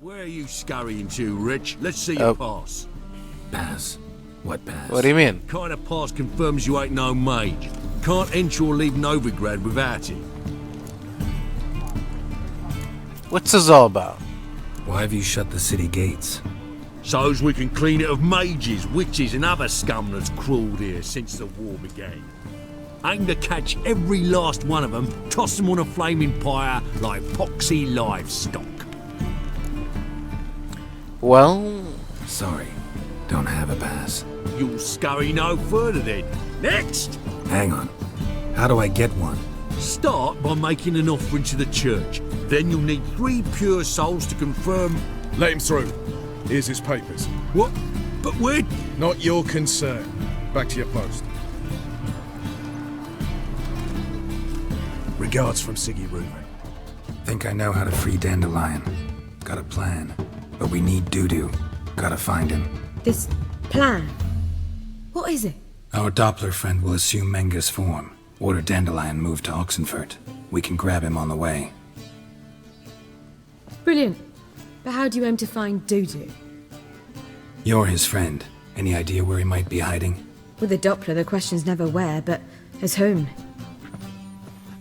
Where are you scurrying to, Rich? Let's see your pass. Pass? What pass? What do you mean? Kind of pass confirms you ain't no mage. Can't enter or leave Novigrad without it. What's this all about? Why have you shut the city gates? So's we can clean it of mages, witches and other scum that's crawled here since the war began. Aim to catch every last one of them, toss them on a flaming pyre like poxy livestock. Well... Sorry, don't have a pass. You'll scurry no further then. Next! Hang on. How do I get one? Start by making an offering to the church. Then you'll need 3 pure souls to confirm... Let him through. Here's his papers. What? But where... Not your concern. Back to your post. Regards from Siggy Reuven. Think I know how to free Dandelion. Got a plan. But we need Dudu. Gotta find him. This plan? What is it? Our Doppler friend will assume Menga's form. Order Dandelion moved to Oxenfurt. We can grab him on the way. Brilliant. But how do you aim to find Dudu? You're his friend. Any idea where he might be hiding? With the Doppler, the question's never where, but as whom.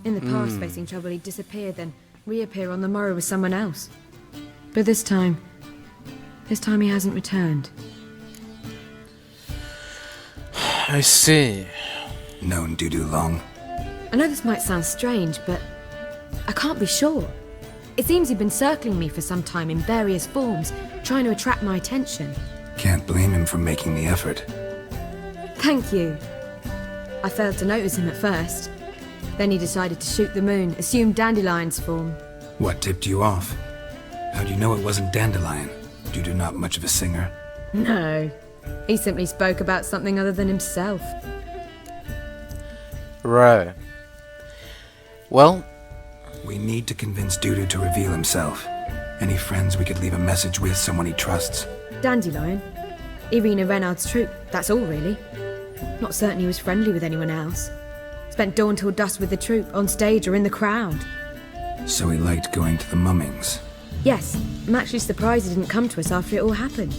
In the past, facing trouble, he'd disappear, then reappear on the morrow with someone else. But this time he hasn't returned. I see. Known Dudu long? I know this might sound strange, but I can't be sure. It seems he'd been circling me for some time in various forms, trying to attract my attention. Can't blame him for making the effort. Thank you. I failed to notice him at first. Then he decided to shoot the moon, assume Dandelion's form. What tipped you off? How do you know it wasn't Dandelion? Dudu not much of a singer? No. He simply spoke about something other than himself. Right. Well... We need to convince Dudu to reveal himself. Any friends we could leave a message with, someone he trusts? Dandelion. Irina Renard's troupe, that's all really. Not certain he was friendly with anyone else. Spent dawn till dusk with the troupe, on stage or in the crowd. So he liked going to the mummings. Yes, I'm actually surprised he didn't come to us after it all happened.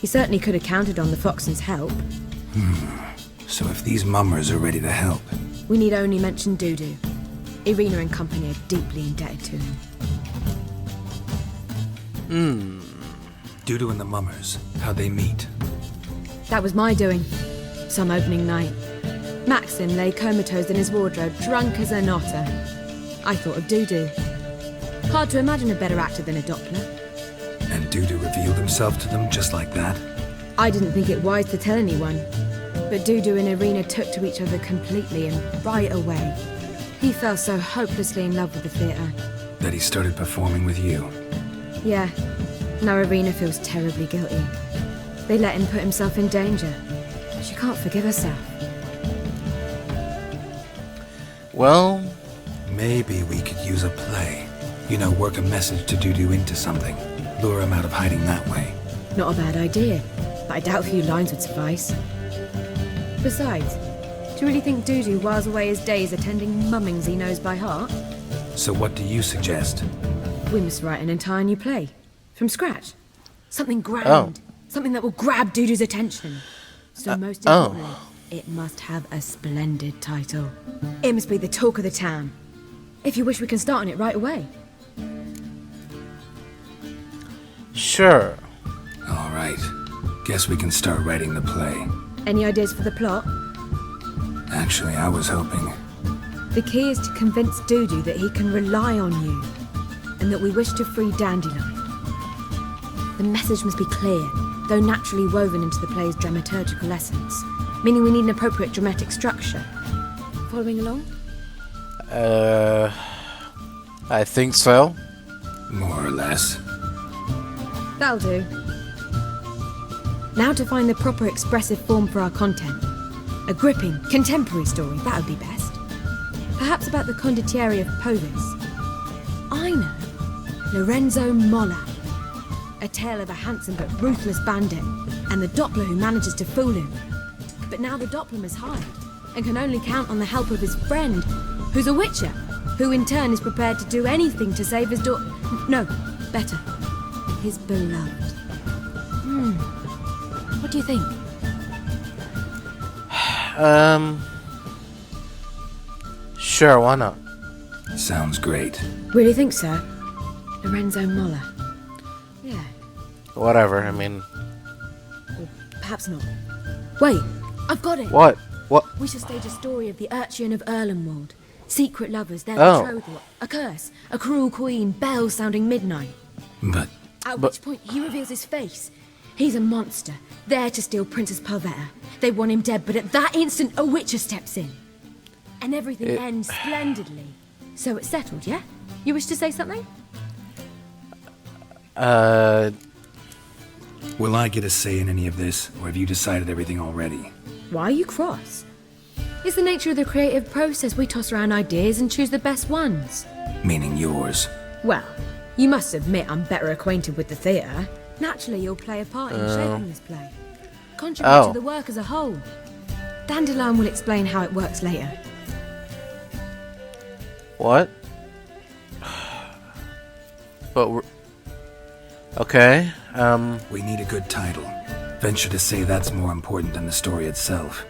He certainly could have counted on the Foxen's help. So if these mummers are ready to help... We need only mention Dudu. Irina and company are deeply indebted to him. Dudu and the mummers, how'd they meet? That was my doing. Some opening night. Maxim lay comatose in his wardrobe, drunk as an otter. I thought of Dudu. Hard to imagine a better actor than a Doppler. And Dudu revealed himself to them just like that? I didn't think it wise to tell anyone. But Dudu and Irina took to each other completely and right away. He fell so hopelessly in love with the theatre. That he started performing with you? Yeah. Now Irina feels terribly guilty. They let him put himself in danger. She can't forgive herself. Well... Maybe we could use a play. You know, work a message to Dudu into something. Lure him out of hiding that way. Not a bad idea, but I doubt a few lines would suffice. Besides, do you really think Dudu whiles away his days attending mummings he knows by heart? So what do you suggest? We must write an entire new play. From scratch. Something grand. Something that will grab Dudu's attention. So most importantly, it must have a splendid title. It must be the talk of the town. If you wish, we can start on it right away. Sure. All right. Guess we can start writing the play. Any ideas for the plot? Actually, I was hoping... The key is to convince Dudu that he can rely on you, and that we wish to free Dandelion. The message must be clear, though naturally woven into the play's dramaturgical essence, meaning we need an appropriate dramatic structure. Following along? I think so. More or less. That'll do. Now to find the proper expressive form for our content. A gripping, contemporary story, that would be best. Perhaps about the condottieri of Povis. I know. Lorenzo Molla. A tale of a handsome but ruthless bandit, and the Doppler who manages to fool him. But now the Doppler must hide, and can only count on the help of his friend, who's a witcher, who in turn is prepared to do anything to save his daughter. No, better. His beloved. What do you think? Sure, why not? Sounds great. Really think so? Lorenzo Moller. Yeah, Whatever, I mean... or perhaps not. Wait, I've got it! What? What? We shall stage a story of the Urchin of Erlenwald. Secret lovers, their Oh. betrothal, a curse, a cruel queen, bells sounding midnight. But At But- which point he reveals his face. He's a monster, there to steal Princess Palvetta. They want him dead, but at that instant a Witcher steps in. And everything ends splendidly. So it's settled, yeah? You wish to say something? will I get a say in any of this, or have you decided everything already? Why are you cross? It's the nature of the creative process. We toss around ideas and choose the best ones. Meaning yours. Well, you must admit I'm better acquainted with the theatre. Naturally, you'll play a part in shaping this play. Contribute to the work as a whole. Dandelion will explain how it works later. What? But we're... Okay, We need a good title. Venture to say that's more important than the story itself.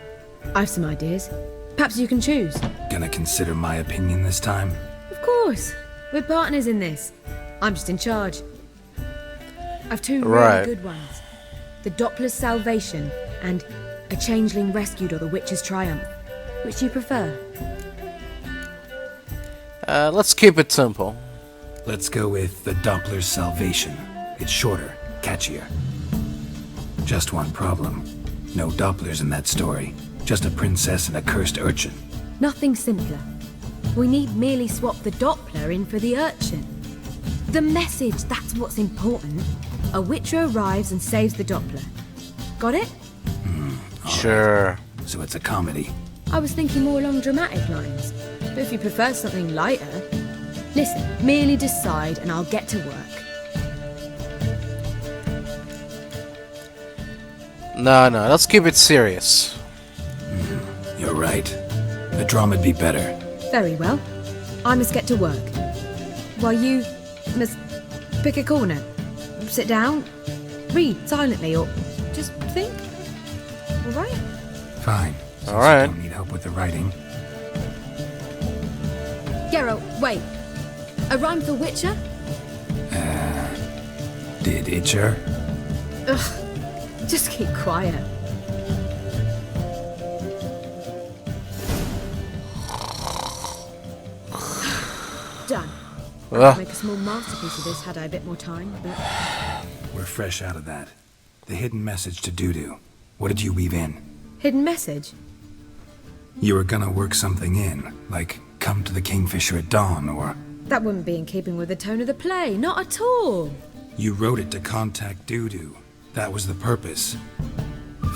I've some ideas. Perhaps you can choose. Gonna consider my opinion this time? Of course. We're partners in this. I'm just in charge. I've two Right. really good ones. The Doppler's Salvation and A Changeling Rescued or The Witcher's Triumph. Which do you prefer? let's keep it simple. Let's go with the Doppler's Salvation. It's shorter, catchier. Just one problem. No Dopplers in that story. Just a princess and a cursed urchin. Nothing simpler. We need merely swap the Doppler in for the urchin. The message, that's what's important. A Witcher arrives and saves the Doppler. Got it? Sure. So it's a comedy. I was thinking more along dramatic lines. But if you prefer something lighter... Listen, merely decide and I'll get to work. No, let's keep it serious. You're right. A drama'd be better. Very well. I must get to work. While you must pick a corner. Sit down, read silently, or just think. All right? Fine. Since All right. you don't need help with the writing. Geralt, wait. A rhyme for Witcher? Did Itcher? Ugh, just keep quiet. Done. I'd make a small masterpiece of this had I a bit more time, but... We're fresh out of that. The hidden message to Dudu. What did you weave in? Hidden message? You were gonna work something in, like come to the Kingfisher at dawn, or... That wouldn't be in keeping with the tone of the play, not at all. You wrote it to contact Dudu. That was the purpose.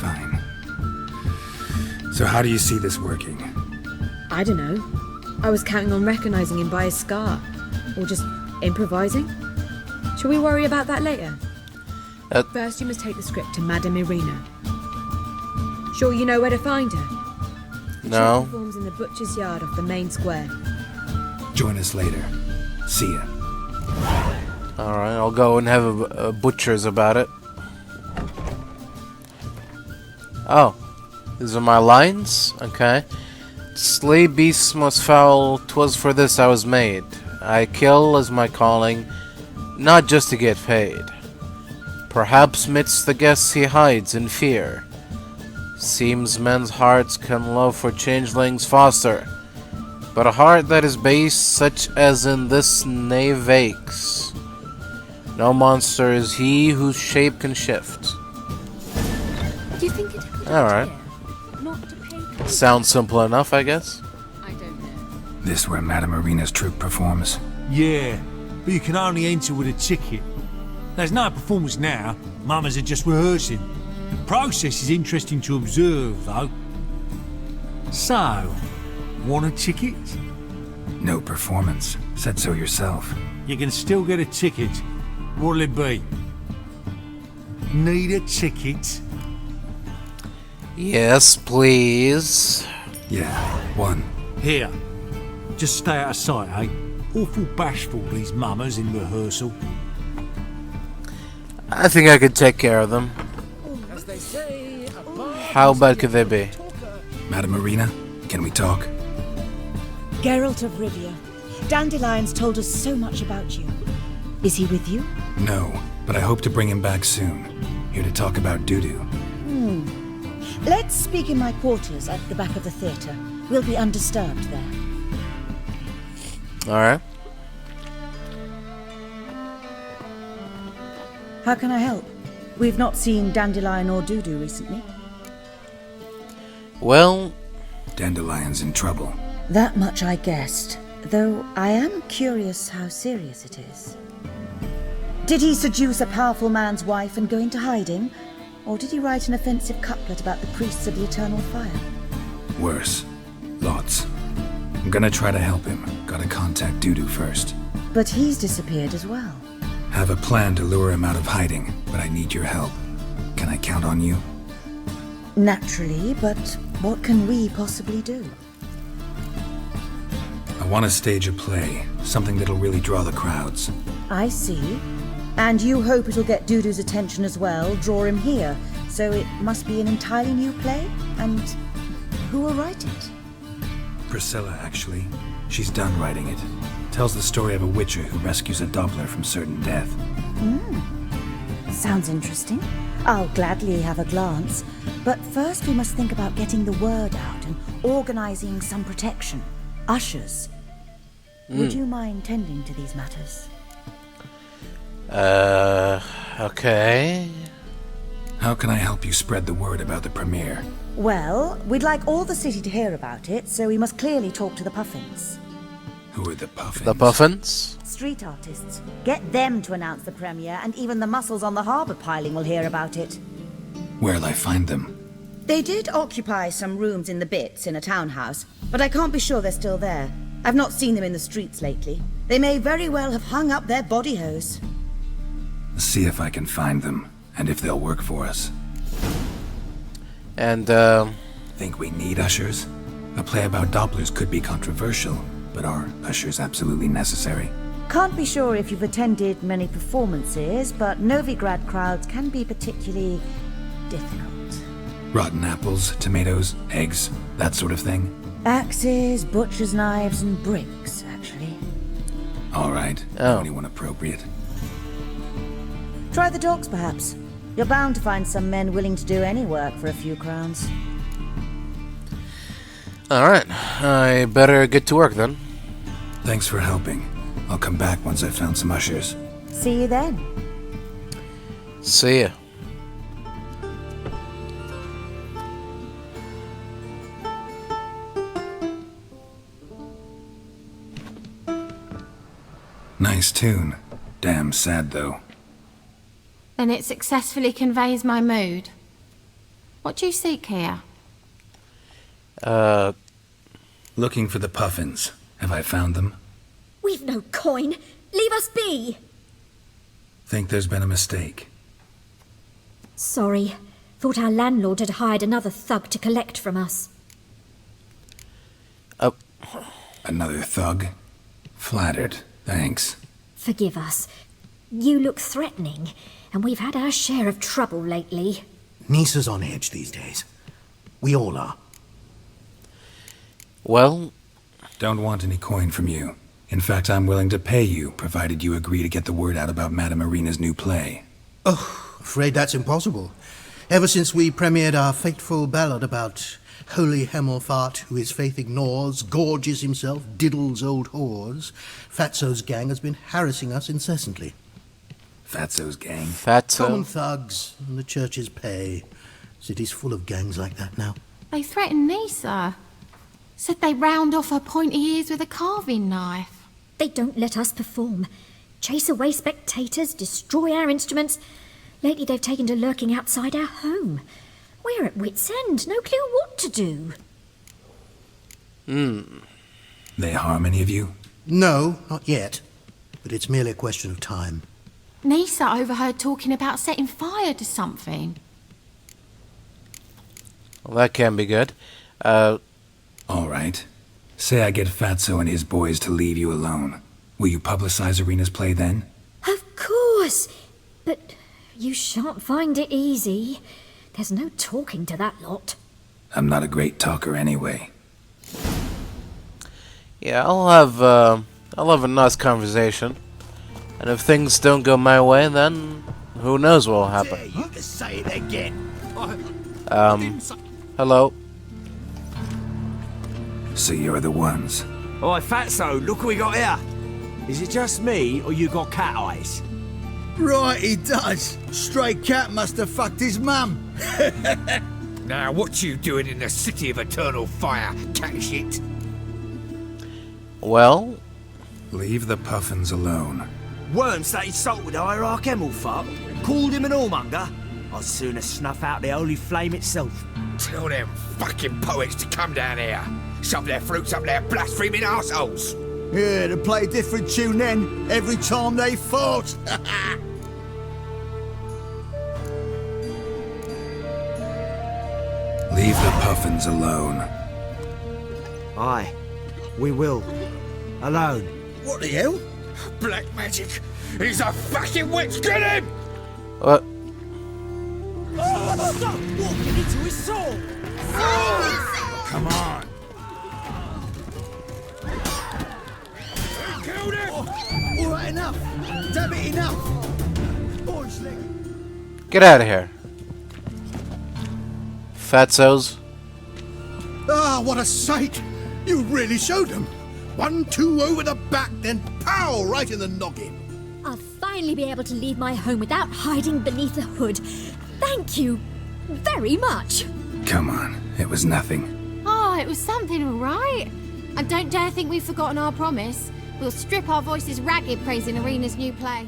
Fine. So how do you see this working? I don't know. I was counting on recognizing him by his scar. Or just improvising. Shall we worry about that later? First, you must take the script to Madame Irina. Sure you know where to find her? The No. troupe performs in the butcher's yard off the main square. Join us later. See ya. Alright, I'll go and have a butcher's about it. Oh. These are my lines? Okay. Slay beasts most foul, 'twas for this I was made. I kill as my calling, not just to get paid. Perhaps midst the guests he hides in fear. Seems men's hearts can love for changelings foster, but a heart that is base, such as in this knave aches. No monster is he whose shape can shift. Do you think it's a good Alright. idea not to pay? Sounds simple enough, I guess. I don't know. This where Madame Irina's troupe performs? Yeah, but you can only enter with a ticket. There's no performance now. Mamas are just rehearsing. The process is interesting to observe, though. So, want a ticket? No performance. Said so yourself. You can still get a ticket. What'll it be? Need a ticket? Yes, please. Yeah, one. Here. Just stay out of sight, eh? Awful bashful, these mamas in rehearsal. I think I could take care of them. How bad could they be? Madame Marina, can we talk? Geralt of Rivia. Dandelion's told us so much about you. Is he with you? No, but I hope to bring him back soon. Here to talk about doo-doo. Let's speak in my quarters at the back of the theatre. We'll be undisturbed there. Alright. How can I help? We've not seen Dandelion or Dudu recently. Well, Dandelion's in trouble. That much I guessed, though I am curious how serious it is. Did he seduce a powerful man's wife and go into hiding? Or did he write an offensive couplet about the priests of the eternal fire? Worse. Lots. I'm gonna try to help him. Gotta contact Dudu first. But he's disappeared as well. Have a plan to lure him out of hiding, but I need your help. Can I count on you? Naturally, but what can we possibly do? I want to stage a play, something that'll really draw the crowds. I see. And you hope it'll get Dudu's attention as well, draw him here. So it must be an entirely new play? And who will write it? Priscilla, actually. She's done writing it. Tells the story of a witcher who rescues a Doppler from certain death. Sounds interesting. I'll gladly have a glance. But first we must think about getting the word out and organizing some protection. Ushers. Would you mind tending to these matters? Okay. How can I help you spread the word about the premiere? Well, we'd like all the city to hear about it, so we must clearly talk to the Puffins. Who are the Puffins? The Puffins? Street artists. Get them to announce the premiere, and even the muscles on the harbour piling will hear about it. Where'll I find them? They did occupy some rooms in the Bits in a townhouse, but I can't be sure they're still there. I've not seen them in the streets lately. They may very well have hung up their body hose. See if I can find them, and if they'll work for us. And, Think we need ushers? A play about Dopplers could be controversial, but are ushers absolutely necessary? Can't be sure if you've attended many performances, but Novigrad crowds can be particularly difficult. Rotten apples, tomatoes, eggs, that sort of thing? Axes, butcher's knives, and bricks, actually. Alright, anyone appropriate. Try the dogs, perhaps. You're bound to find some men willing to do any work for a few crowns. alright. I better get to work then. Thanks for helping. I'll come back once I've found some ushers. See you then. See ya. Nice tune. Damn sad, though. Then it successfully conveys my mood. What do you seek here? Looking for the Puffins. Have I found them? We've no coin. Leave us be. Think there's been a mistake. Sorry. Thought our landlord had hired another thug to collect from us. Oh, Another thug? Flattered. Thanks. Forgive us. You look threatening, and we've had our share of trouble lately. Nisa's on edge these days. We all are. well, Don't want any coin from you. In fact, I'm willing to pay you, provided you agree to get the word out about Madame Marina's new play. Oh, afraid that's impossible. Ever since we premiered our fateful ballad about holy Hemelfart, who his faith ignores, gorges himself, diddles old whores, Fatso's gang has been harassing us incessantly. Fatso's gang. Common Fatso. thugs and the church's pay. City's full of gangs like that now. They threatened Nisa. Said they round off her pointy ears with a carving knife. They don't let us perform. Chase away spectators, destroy our instruments. Lately they've taken to lurking outside our home. We're at wit's end, no clue what to do. They harm any of you? No, not yet. But it's merely a question of time. Nisa overheard talking about setting fire to something. Well, that can be good. All right. Say I get Fatso and his boys to leave you alone. Will you publicize Arena's play then? Of course. But You shan't find it easy. There's no talking to that lot. I'm not a great talker anyway. Yeah, I'll have a nice conversation. And if things don't go my way, then who knows what will happen. You can say it again. Hello. So you're the ones. Oi, Fatso, look what we got here. Is it just me, or you got cat eyes? Right, he does. Stray cat must have fucked his mum. Now, what you doing in the city of eternal fire, cat shit? Well, Leave the puffins alone. Worms that insulted Hierarch Emelfuck, called him an whoremonger. I'd sooner snuff out the holy flame itself. Tell them fucking poets to come down here. Shove their fruits up their blaspheming arseholes. Yeah, to play a different tune then, every time they fought. Leave the puffins alone. Aye, we will. Alone. What the hell? Black magic. He's a fucking witch. Get him! what? Stop walking into his soul! Come on. Killed him! All right, enough. Damn it, enough. Boys, Get out of here. Fatzos. Ah, what a sight! You really showed them. 1-2 over the back, then pow, right in the noggin. I'll finally be able to leave my home without hiding beneath a hood. Thank you very much. Come on, it was nothing. Oh, it was something, all right. And don't dare think we've forgotten our promise. We'll strip our voices ragged praising Arena's new play.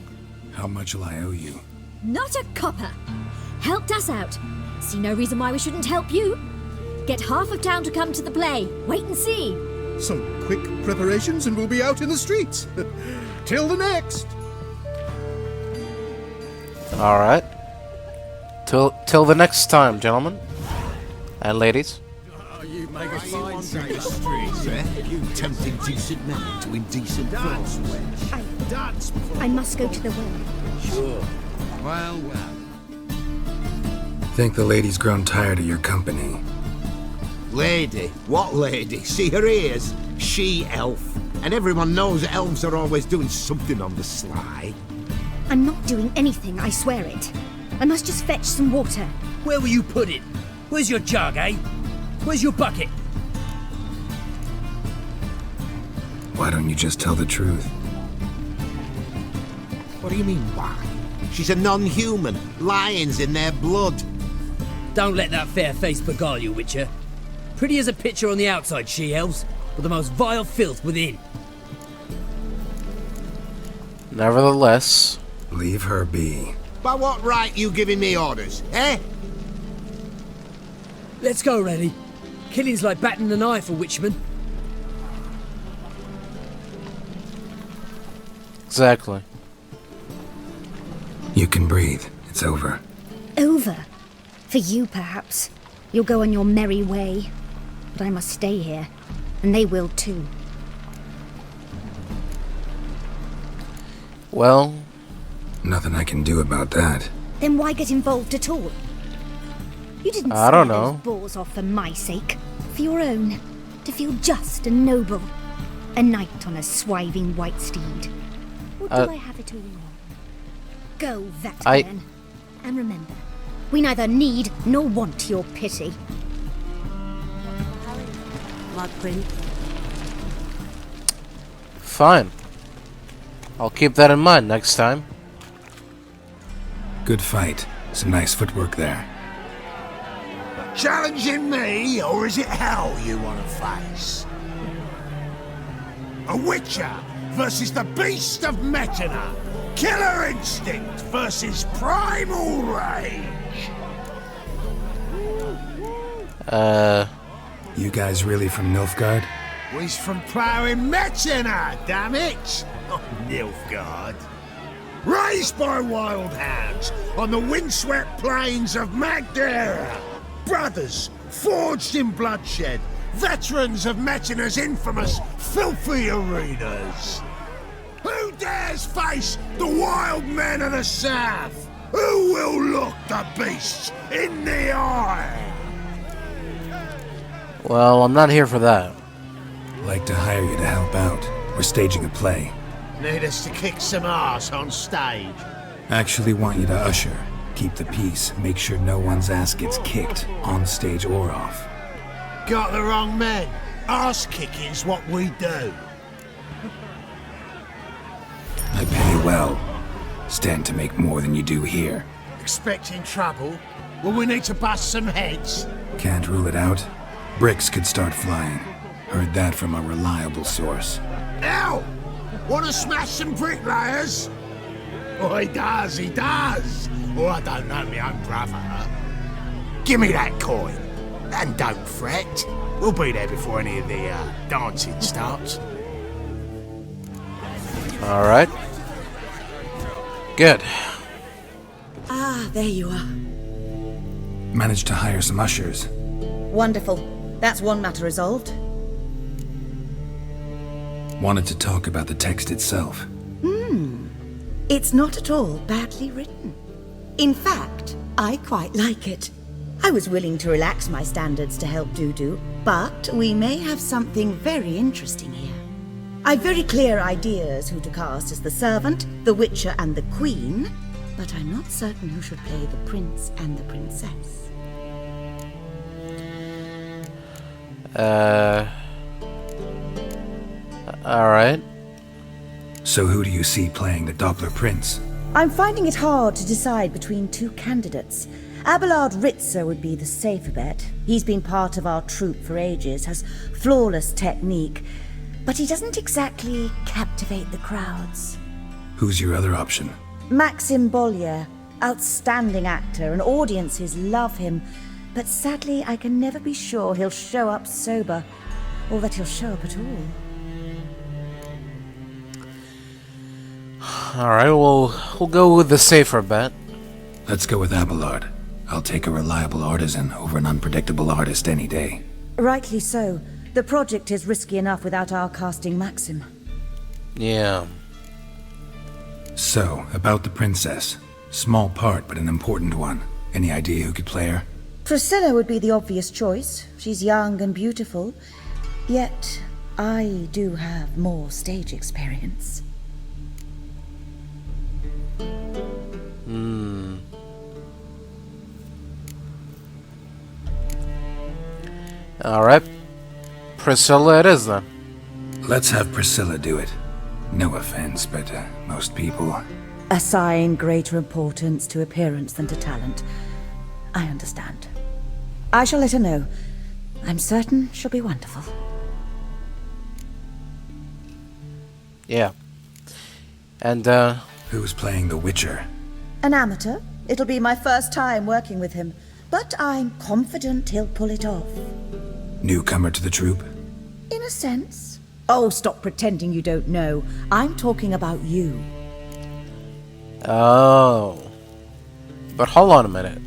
How much will I owe you? Not a copper. Helped us out. See no reason why we shouldn't help you. Get half of town to come to the play. Wait and see. Some quick preparations and we'll be out in the streets. Till the next. All right. Till the next time, gentlemen and ladies. You make a fine the streets, eh? You tempting decent men to indecent thoughts. I must go to the well. Sure. Well. Think the lady's grown tired of your company. Lady? What lady? See her ears? She-elf. And everyone knows elves are always doing something on the sly. I'm not doing anything, I swear it. I must just fetch some water. Where will you put it? Where's your jug, eh? Where's your bucket? Why don't you just tell the truth? What do you mean, why? She's a non-human. Lions in their blood. Don't let that fair face beguile you, Witcher. Pretty as a picture on the outside, she-elves, but the most vile filth within. Nevertheless, Leave her be. By what right you giving me orders, eh? Let's go, Reddy. Killing's like batting an eye for witchmen. exactly. You can breathe. It's over. Over. For you, perhaps. You'll go on your merry way. But I must stay here. And they will too. Well, Nothing I can do about that. Then why get involved at all? You didn't I don't scare know. those balls off for my sake. For your own. To feel just and noble. A knight on a swiving white steed. Or do I have it all wrong? Go, that man. And remember, we neither need nor want your pity. Bloodprint. fine. I'll keep that in mind next time. Good fight. Some nice footwork there. Challenging me, or is it hell you want to face? A Witcher versus the Beast of Metina. Killer instinct versus primal rage. You guys really from Nilfgaard? We's from ploughing Metina, damn it! Oh, Nilfgaard. Raised by wild hounds on the windswept plains of Magdera. Brothers, forged in bloodshed. Veterans of Metina's infamous filthy arenas. Who dares face the wild men of the south? Who will look the beast in the eye? Well, I'm not here for that. Like to hire you to help out. We're staging a play. Need us to kick some ass on stage. Actually want you to usher. Keep the peace. Make sure no one's ass gets kicked, on stage or off. Got the wrong man. Ass kicking's what we do. I pay well. Stand to make more than you do here. Expecting trouble? Well, we need to bust some heads. Can't rule it out. Bricks could start flying. Heard that from a reliable source. Ow! Want to smash some bricklayers? Oh, he does, he does. Oh, I don't know my own brother. Give me that coin. And don't fret. We'll be there before any of the dancing starts. Alright. Good. Ah, there you are. Managed to hire some ushers. Wonderful. That's one matter resolved. Wanted to talk about the text itself. It's not at all badly written. In fact, I quite like it. I was willing to relax my standards to help Dudu, but we may have something very interesting here. I've very clear ideas who to cast as the servant, the witcher, and the queen, but I'm not certain who should play the prince and the princess. Alright. So who do you see playing the Doppler Prince? I'm finding it hard to decide between two candidates. Abelard Ritzer would be the safer bet. He's been part of our troupe for ages, has flawless technique, but he doesn't exactly captivate the crowds. Who's your other option? Maxim Bollier, outstanding actor, and audiences love him, but sadly I can never be sure he'll show up sober, or that he'll show up at all. Alright, we'll go with the safer bet. Let's go with Abelard. I'll take a reliable artisan over an unpredictable artist any day. Rightly so. The project is risky enough without our casting Maxim. Yeah. So, about the princess. Small part, but an important one. Any idea who could play her? Priscilla would be the obvious choice. She's young and beautiful. Yet, I do have more stage experience. Alright. Priscilla it is then. Let's have Priscilla do it. No offense, but most people... Assign greater importance to appearance than to talent. I understand. I shall let her know. I'm certain she'll be wonderful. Yeah. And, Who's playing the Witcher? An amateur. It'll be my first time working with him, but I'm confident he'll pull it off. Newcomer to the troupe? In a sense. Oh, stop pretending you don't know. I'm talking about you. oh. But hold on a minute.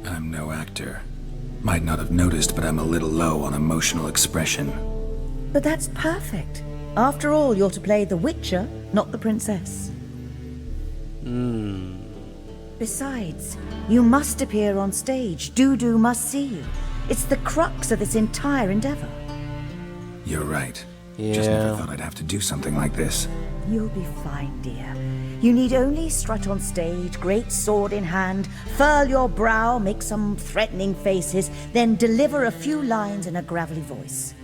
I'm no actor. Might not have noticed, but I'm a little low on emotional expression. But that's perfect. After all, you're to play the Witcher, not the princess. Besides, you must appear on stage. Dudu must see you. It's the crux of this entire endeavor. You're right. Yeah. Just never thought I'd have to do something like this. You'll be fine, dear. You need only strut on stage, great sword in hand, furl your brow, make some threatening faces, then deliver a few lines in a gravelly voice.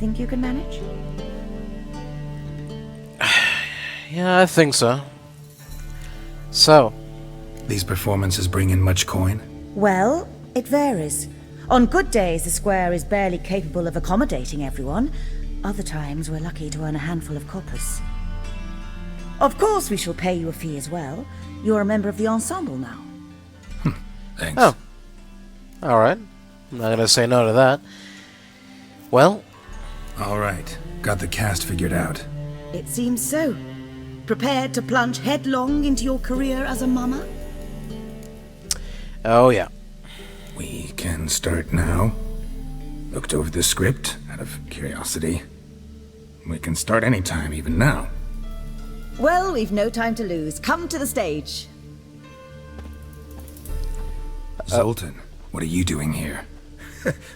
Think you can manage? Yeah, I think so. So, These performances bring in much coin? Well, it varies. On good days, the square is barely capable of accommodating everyone. Other times, we're lucky to earn a handful of coppers. Of course, we shall pay you a fee as well. You're a member of the ensemble now. Thanks. oh. Alright. I'm not gonna say no to that. Well, Alright. Got the cast figured out. It seems so. Prepared to plunge headlong into your career as a mama? oh yeah. We can start now. Looked over the script, out of curiosity. We can start anytime, even now. Well, we've no time to lose. Come to the stage. Zoltan, what are you doing here?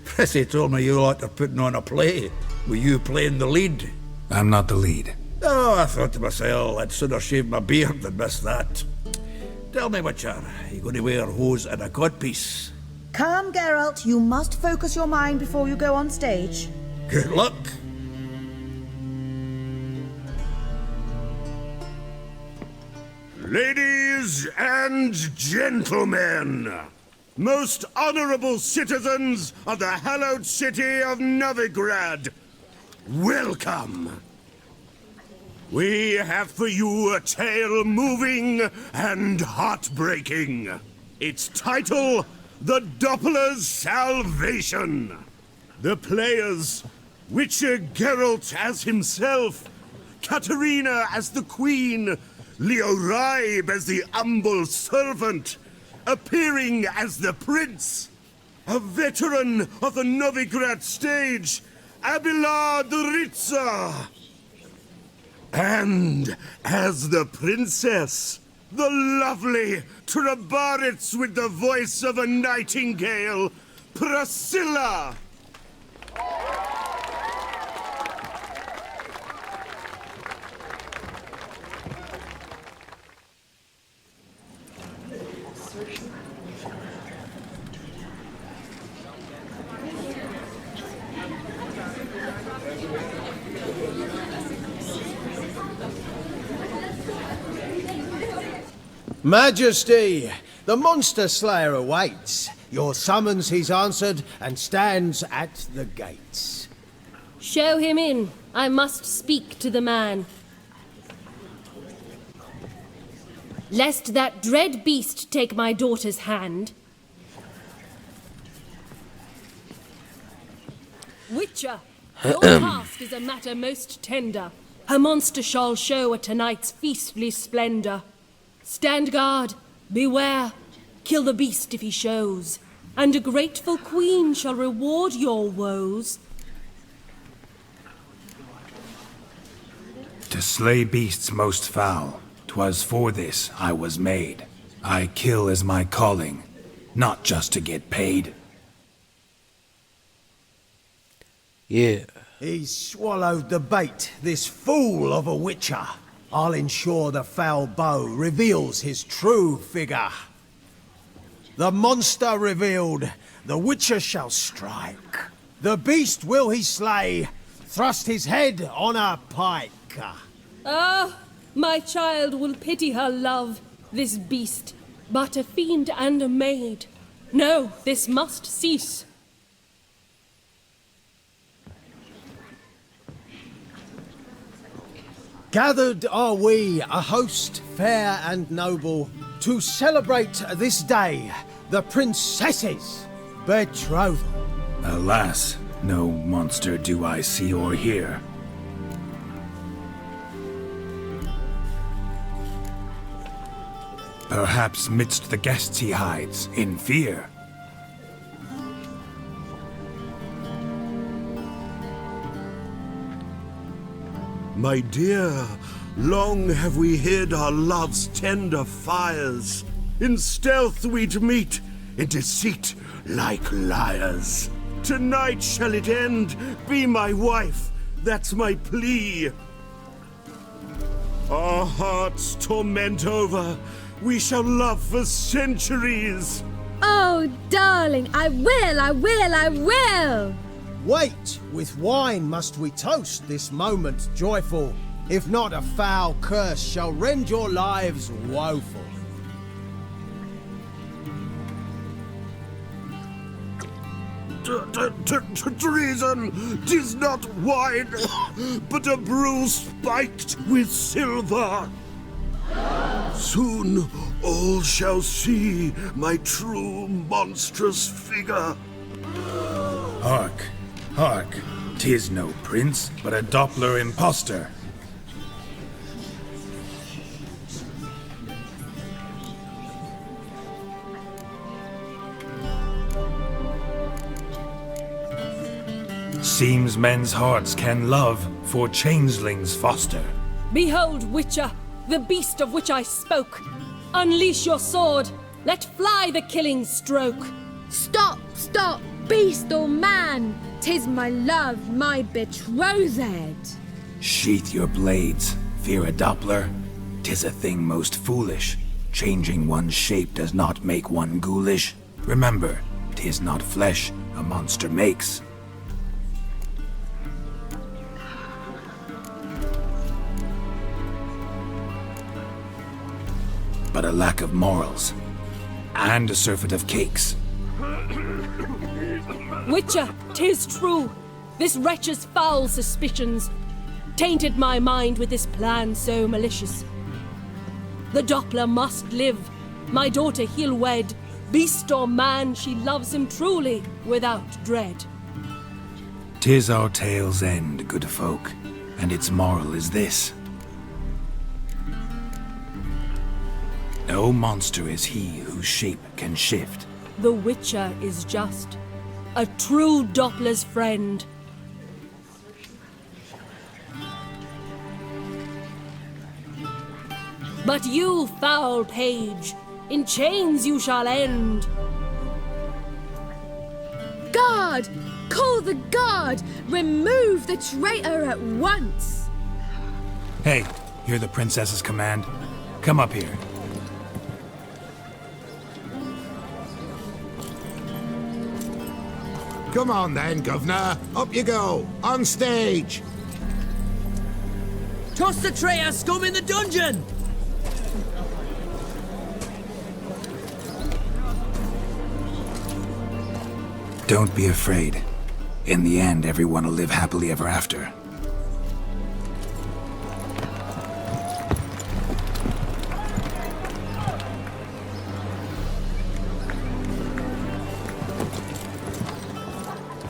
Prissy told me you like to putting on a play. Were you playing the lead? I'm not the lead. Oh, I thought to myself, I'd sooner shave my beard than miss that. Tell me, Witcher, are you going to wear hose and a codpiece? Calm, Geralt. You must focus your mind before you go on stage. Good luck. Ladies and gentlemen, most honorable citizens of the hallowed city of Novigrad, welcome. We have for you a tale moving and heartbreaking. Its title, The Doppler's Salvation. The players, Witcher Geralt as himself, Katerina as the Queen, Leo Raib as the humble servant, appearing as the Prince, a veteran of the Novigrad stage, Abelard Ritza, and as the Princess, the lovely Trabaritz with the voice of a nightingale, Priscilla. Majesty, the monster slayer awaits. Your summons he's answered and stands at the gates. Show him in. I must speak to the man. Lest that dread beast take my daughter's hand. Witcher, your task is a matter most tender. A monster shall show at tonight's feastly splendor. Stand guard, beware, kill the beast if he shows, and a grateful queen shall reward your woes. To slay beasts most foul, 'twas for this I was made. I kill as my calling, not just to get paid. Yeah. He's swallowed the bait, this fool of a witcher. I'll ensure the foul bow reveals his true figure. The monster revealed, the witcher shall strike. The beast will he slay, thrust his head on a pike. Ah, my child will pity her love, this beast, but a fiend and a maid. No, this must cease. Gathered are we, a host fair and noble, to celebrate this day, the princess's betrothal. Alas, no monster do I see or hear. Perhaps midst the guests he hides, in fear. My dear, long have we hid our love's tender fires. In stealth we'd meet, in deceit like liars. Tonight shall it end, be my wife, that's my plea. Our hearts torment over, we shall love for centuries. Oh, darling, I will! Wait, with wine must we toast this moment joyful. If not, a foul curse shall rend your lives woeful. Treason! 'Tis not wine, but a brew spiked with silver. Soon all shall see my true monstrous figure. Hark, hark, 'tis no prince, but a Doppler impostor. Seems men's hearts can love, for changelings foster. Behold, Witcher, the beast of which I spoke. Unleash your sword. Let fly the killing stroke. Stop, stop, beast or man! 'Tis my love, my betrothed. Sheath your blades, fear a Doppler. 'Tis a thing most foolish. Changing one's shape does not make one ghoulish. Remember, 'tis not flesh a monster makes. But a lack of morals, and a surfeit of cakes. Witcher, 'tis true. This wretch's foul suspicions tainted my mind with this plan so malicious. The Doppler must live. My daughter he'll wed. Beast or man, she loves him truly, without dread. 'Tis our tale's end, good folk, and its moral is this. No monster is he whose shape can shift. The Witcher is just a true Doppler's friend. But you, foul page, in chains you shall end. Guard! Call the guard! Remove the traitor at once! Hey, hear the princess's command? Come up here. Come on then, Governor. Up you go. On stage. Toss the traitor scum in the dungeon! Don't be afraid. In the end, everyone will live happily ever after.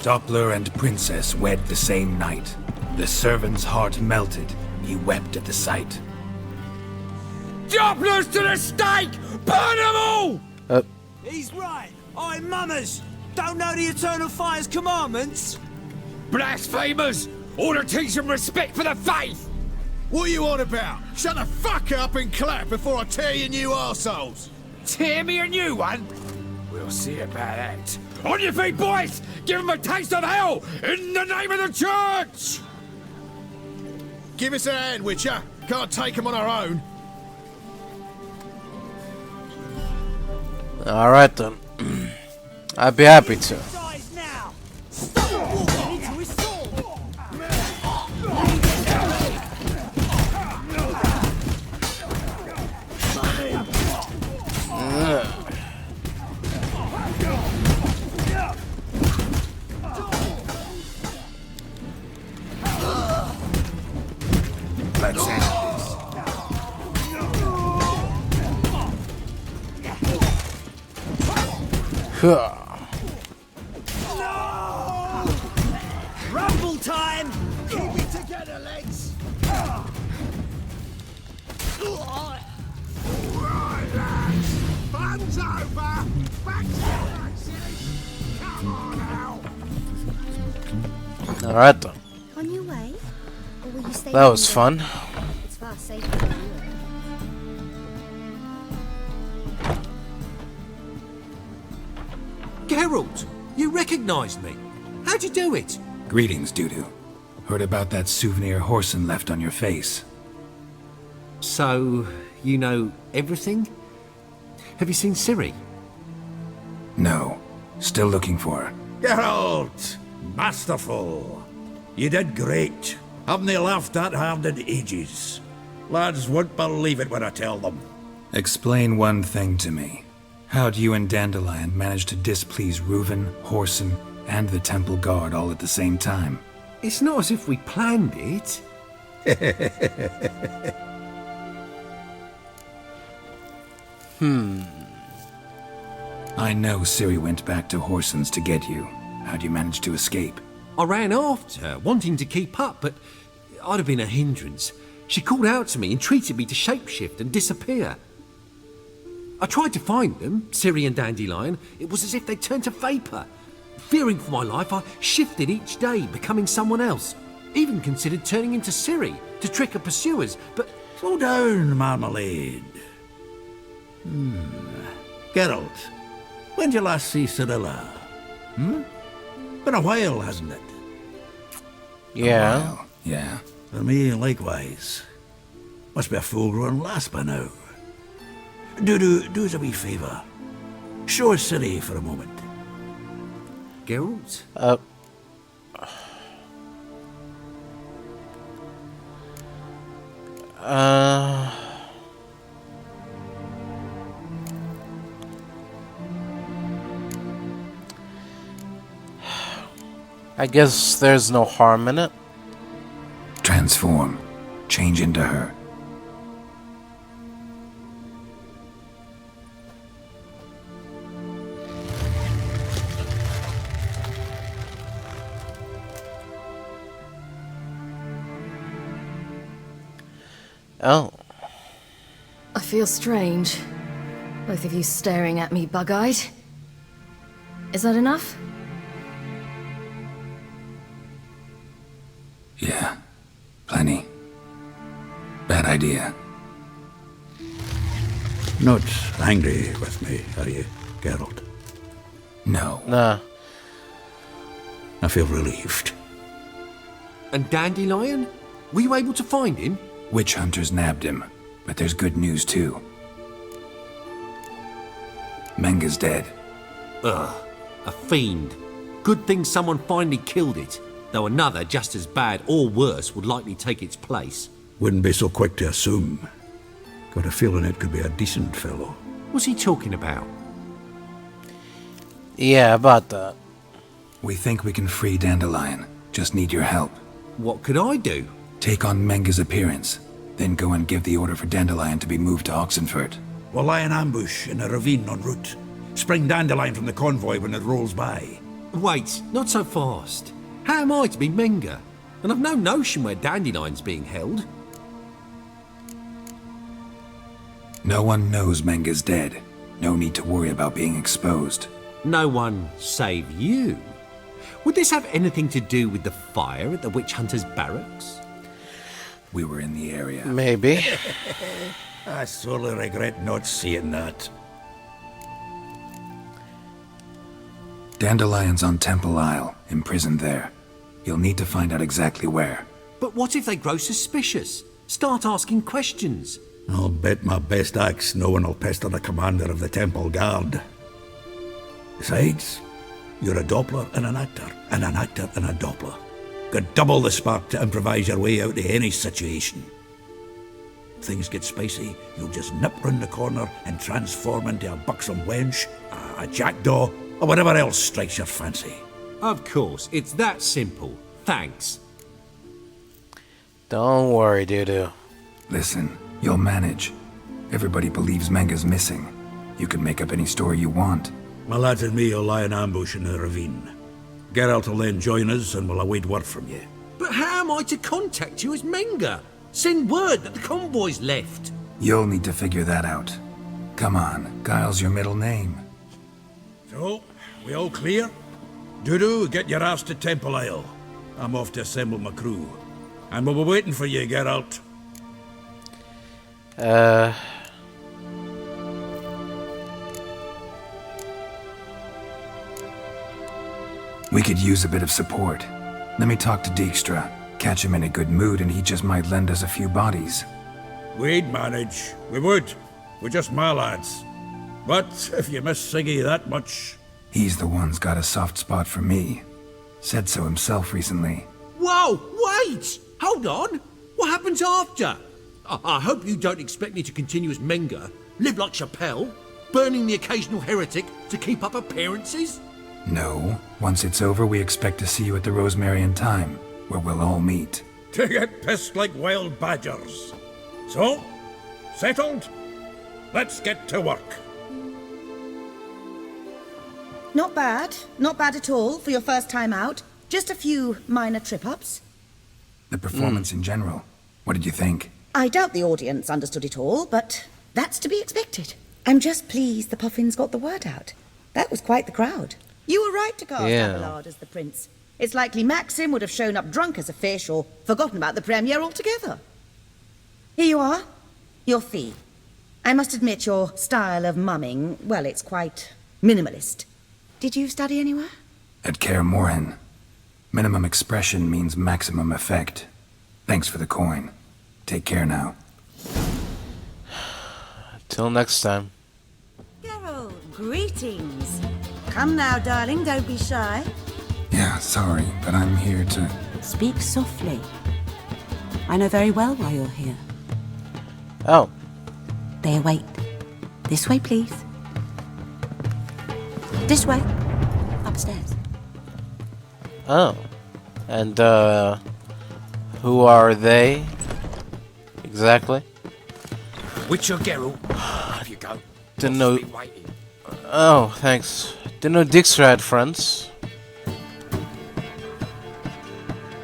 Doppler and princess wed the same night. The servant's heart melted. He wept at the sight. Dopplers to the stake! Burn them all! He's right. I'm mummers. Don't know the Eternal Fire's commandments? Blasphemers! Order teach them respect for the faith! What are you on about? Shut the fuck up and clap before I tear you new arseholes! Tear me a new one? We'll see about that. On your feet, boys! Give them a taste of hell in the name of the church! Give us a hand, Witcher. Can't take them on our own. Alright then. I'd be happy to. Let's end this. Rumble time! Keep it together, legs! Alright, lads. Fun's over. Back to the races. Come on now. Alright then. On your way? Or will you stay That was longer? fun. It's far safer than you. Geralt, you recognized me. How'd you do it? Greetings, Dudu. Heard about that souvenir Horson left on your face. So, you know everything? Have you seen Ciri? No. Still looking for her. Geralt! Masterful! You did great. Haven't they laughed that hard in ages? Lads won't believe it when I tell them. Explain one thing to me. How'd you and Dandelion manage to displease Reuven, Horson, and the Temple Guard all at the same time? It's not as if we planned it. I know Ciri went back to Horson's to get you. How'd you manage to escape? I ran after her, wanting to keep up, but I'd have been a hindrance. She called out to me, entreated me to shapeshift and disappear. I tried to find them, Ciri and Dandelion. It was as if they'd turned to vapour. Fearing for my life, I shifted each day, becoming someone else. Even considered turning into Ciri to trick her pursuers, but... Slow down, Marmalade. Geralt, when did you last see Cyrilla? Been a while, hasn't it? Yeah. Well, yeah. For me, likewise. Must be a full-grown lass by now. Do us a wee favour. Show us Ciri for a moment. Geralt? I guess there's no harm in it. Transform. Change into her. Oh. I feel strange. Both of you staring at me bug-eyed. Is that enough? Yeah. Plenty. Bad idea. Not angry with me, are you, Geralt? No. Nah. I feel relieved. And Dandelion? Were you able to find him? Witch hunters nabbed him, but there's good news too. Menga's dead. Ugh, a fiend. Good thing someone finally killed it, though another just as bad or worse would likely take its place. Wouldn't be so quick to assume. Got a feeling it could be a decent fellow. What's he talking about? Yeah, about that. We think we can free Dandelion. Just need your help. What could I do? Take on Menga's appearance, then go and give the order for Dandelion to be moved to Oxenfurt. We'll lie in ambush in a ravine en route. Spring Dandelion from the convoy when it rolls by. Wait, not so fast. How am I to be Menga? And I've no notion where Dandelion's being held. No one knows Menga's dead. No need to worry about being exposed. No one save you. Would this have anything to do with the fire at the witch hunters' barracks? We were in the area. Maybe. I sorely regret not seeing that. Dandelion's on Temple Isle, imprisoned there. You'll need to find out exactly where. But what if they grow suspicious? Start asking questions? I'll bet my best axe no one will pester the commander of the Temple Guard. Besides, you're a Doppler and an actor, and an actor and a Doppler. Got double the spark to improvise your way out of any situation. If things get spicy, you'll just nip round the corner and transform into a buxom wench, a jackdaw, or whatever else strikes your fancy. Of course, it's that simple. Thanks. Don't worry, Dudu. Listen, you'll manage. Everybody believes Menga's missing. You can make up any story you want. My lads and me will lie in ambush in the ravine. Geralt will then join us and we'll await word from you. But how am I to contact you as Menga? Send word that the convoy's left. You'll need to figure that out. Come on, Guile's your middle name. So, we all clear? Dudu, get your ass to Temple Isle. I'm off to assemble my crew. And we'll be waiting for you, Geralt. We could use a bit of support. Let me talk to Dijkstra. Catch him in a good mood and he just might lend us a few bodies. We'd manage. We would. We're just my lads. But if you miss Siggy that much... He's the one's got a soft spot for me. Said so himself recently. Whoa, wait! Hold on! What happens after? I hope you don't expect me to continue as Menga, live like Chappelle, burning the occasional heretic to keep up appearances? No. Once it's over, we expect to see you at the Rosemary in Time, where we'll all meet. To get pissed like wild badgers. So, settled? Let's get to work. Not bad. Not bad at all for your first time out. Just a few minor trip-ups. The performance in general. What did you think? I doubt the audience understood it all, but that's to be expected. I'm just pleased the Puffins got the word out. That was quite the crowd. You were right to cast Abelard as the prince. It's likely Maxim would have shown up drunk as a fish or forgotten about the premiere altogether. Here you are. Your fee. I must admit your style of mumming, well, it's quite minimalist. Did you study anywhere? At Kaer Morhen. Minimum expression means maximum effect. Thanks for the coin. Take care now. Till next time. Geralt, greetings. Come now, darling, don't be shy. Yeah, sorry, but I'm here to... Speak softly. I know very well why you're here. Oh. They await. This way, please. This way. Upstairs. Oh. And, who are they? Exactly? Witcher Geralt, off you go. Didn't know... Oh, thanks. Didn't know Dijkstra had friends.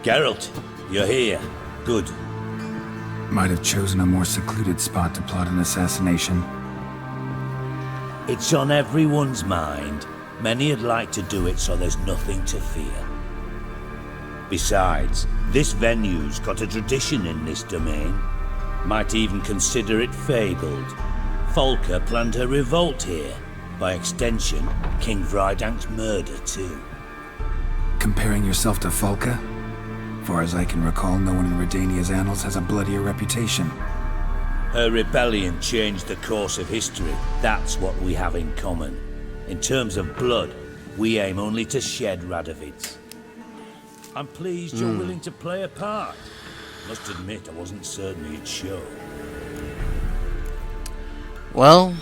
Geralt, you're here. Good. Might have chosen a more secluded spot to plot an assassination. It's on everyone's mind. Many would like to do it so there's nothing to fear. Besides, this venue's got a tradition in this domain. Might even consider it fabled. Folka planned her revolt here. By extension, King Vrydank's murder too. Comparing yourself to Folka? Far as I can recall, no one in Redania's annals has a bloodier reputation. Her rebellion changed the course of history. That's what we have in common. In terms of blood, we aim only to shed Radovid's. I'm pleased you're willing to play a part. Must admit, I wasn't certain you'd show. Well...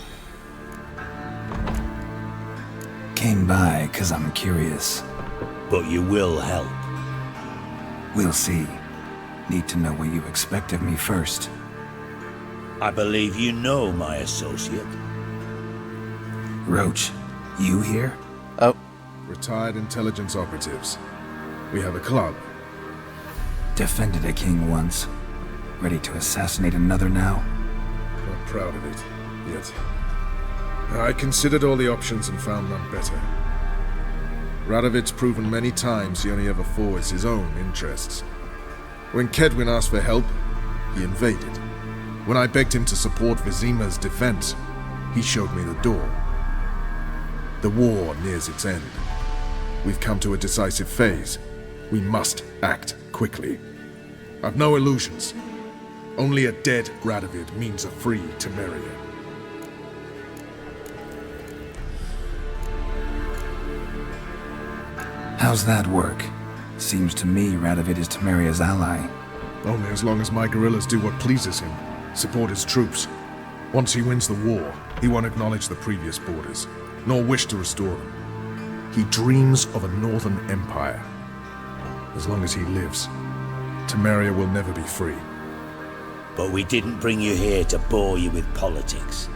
Came by 'cause I'm curious. But you will help. We'll see. Need to know what you expect of me first. I believe you know my associate. Roach, you here? Oh. Retired intelligence operatives. We have a club. Defended a king once. Ready to assassinate another now? Not proud of it, yet. I considered all the options and found none better. Radovid's proven many times he only ever forwards his own interests. When Kedwin asked for help, he invaded. When I begged him to support Vizima's defense, he showed me the door. The war nears its end. We've come to a decisive phase. We must act quickly. I've no illusions. Only a dead Radovid means a free Temeria. How's that work? Seems to me Radovid is Temeria's ally. Only as long as my guerrillas do what pleases him, support his troops. Once he wins the war, he won't acknowledge the previous borders, nor wish to restore them. He dreams of a northern empire. As long as he lives, Temeria will never be free. But we didn't bring you here to bore you with politics.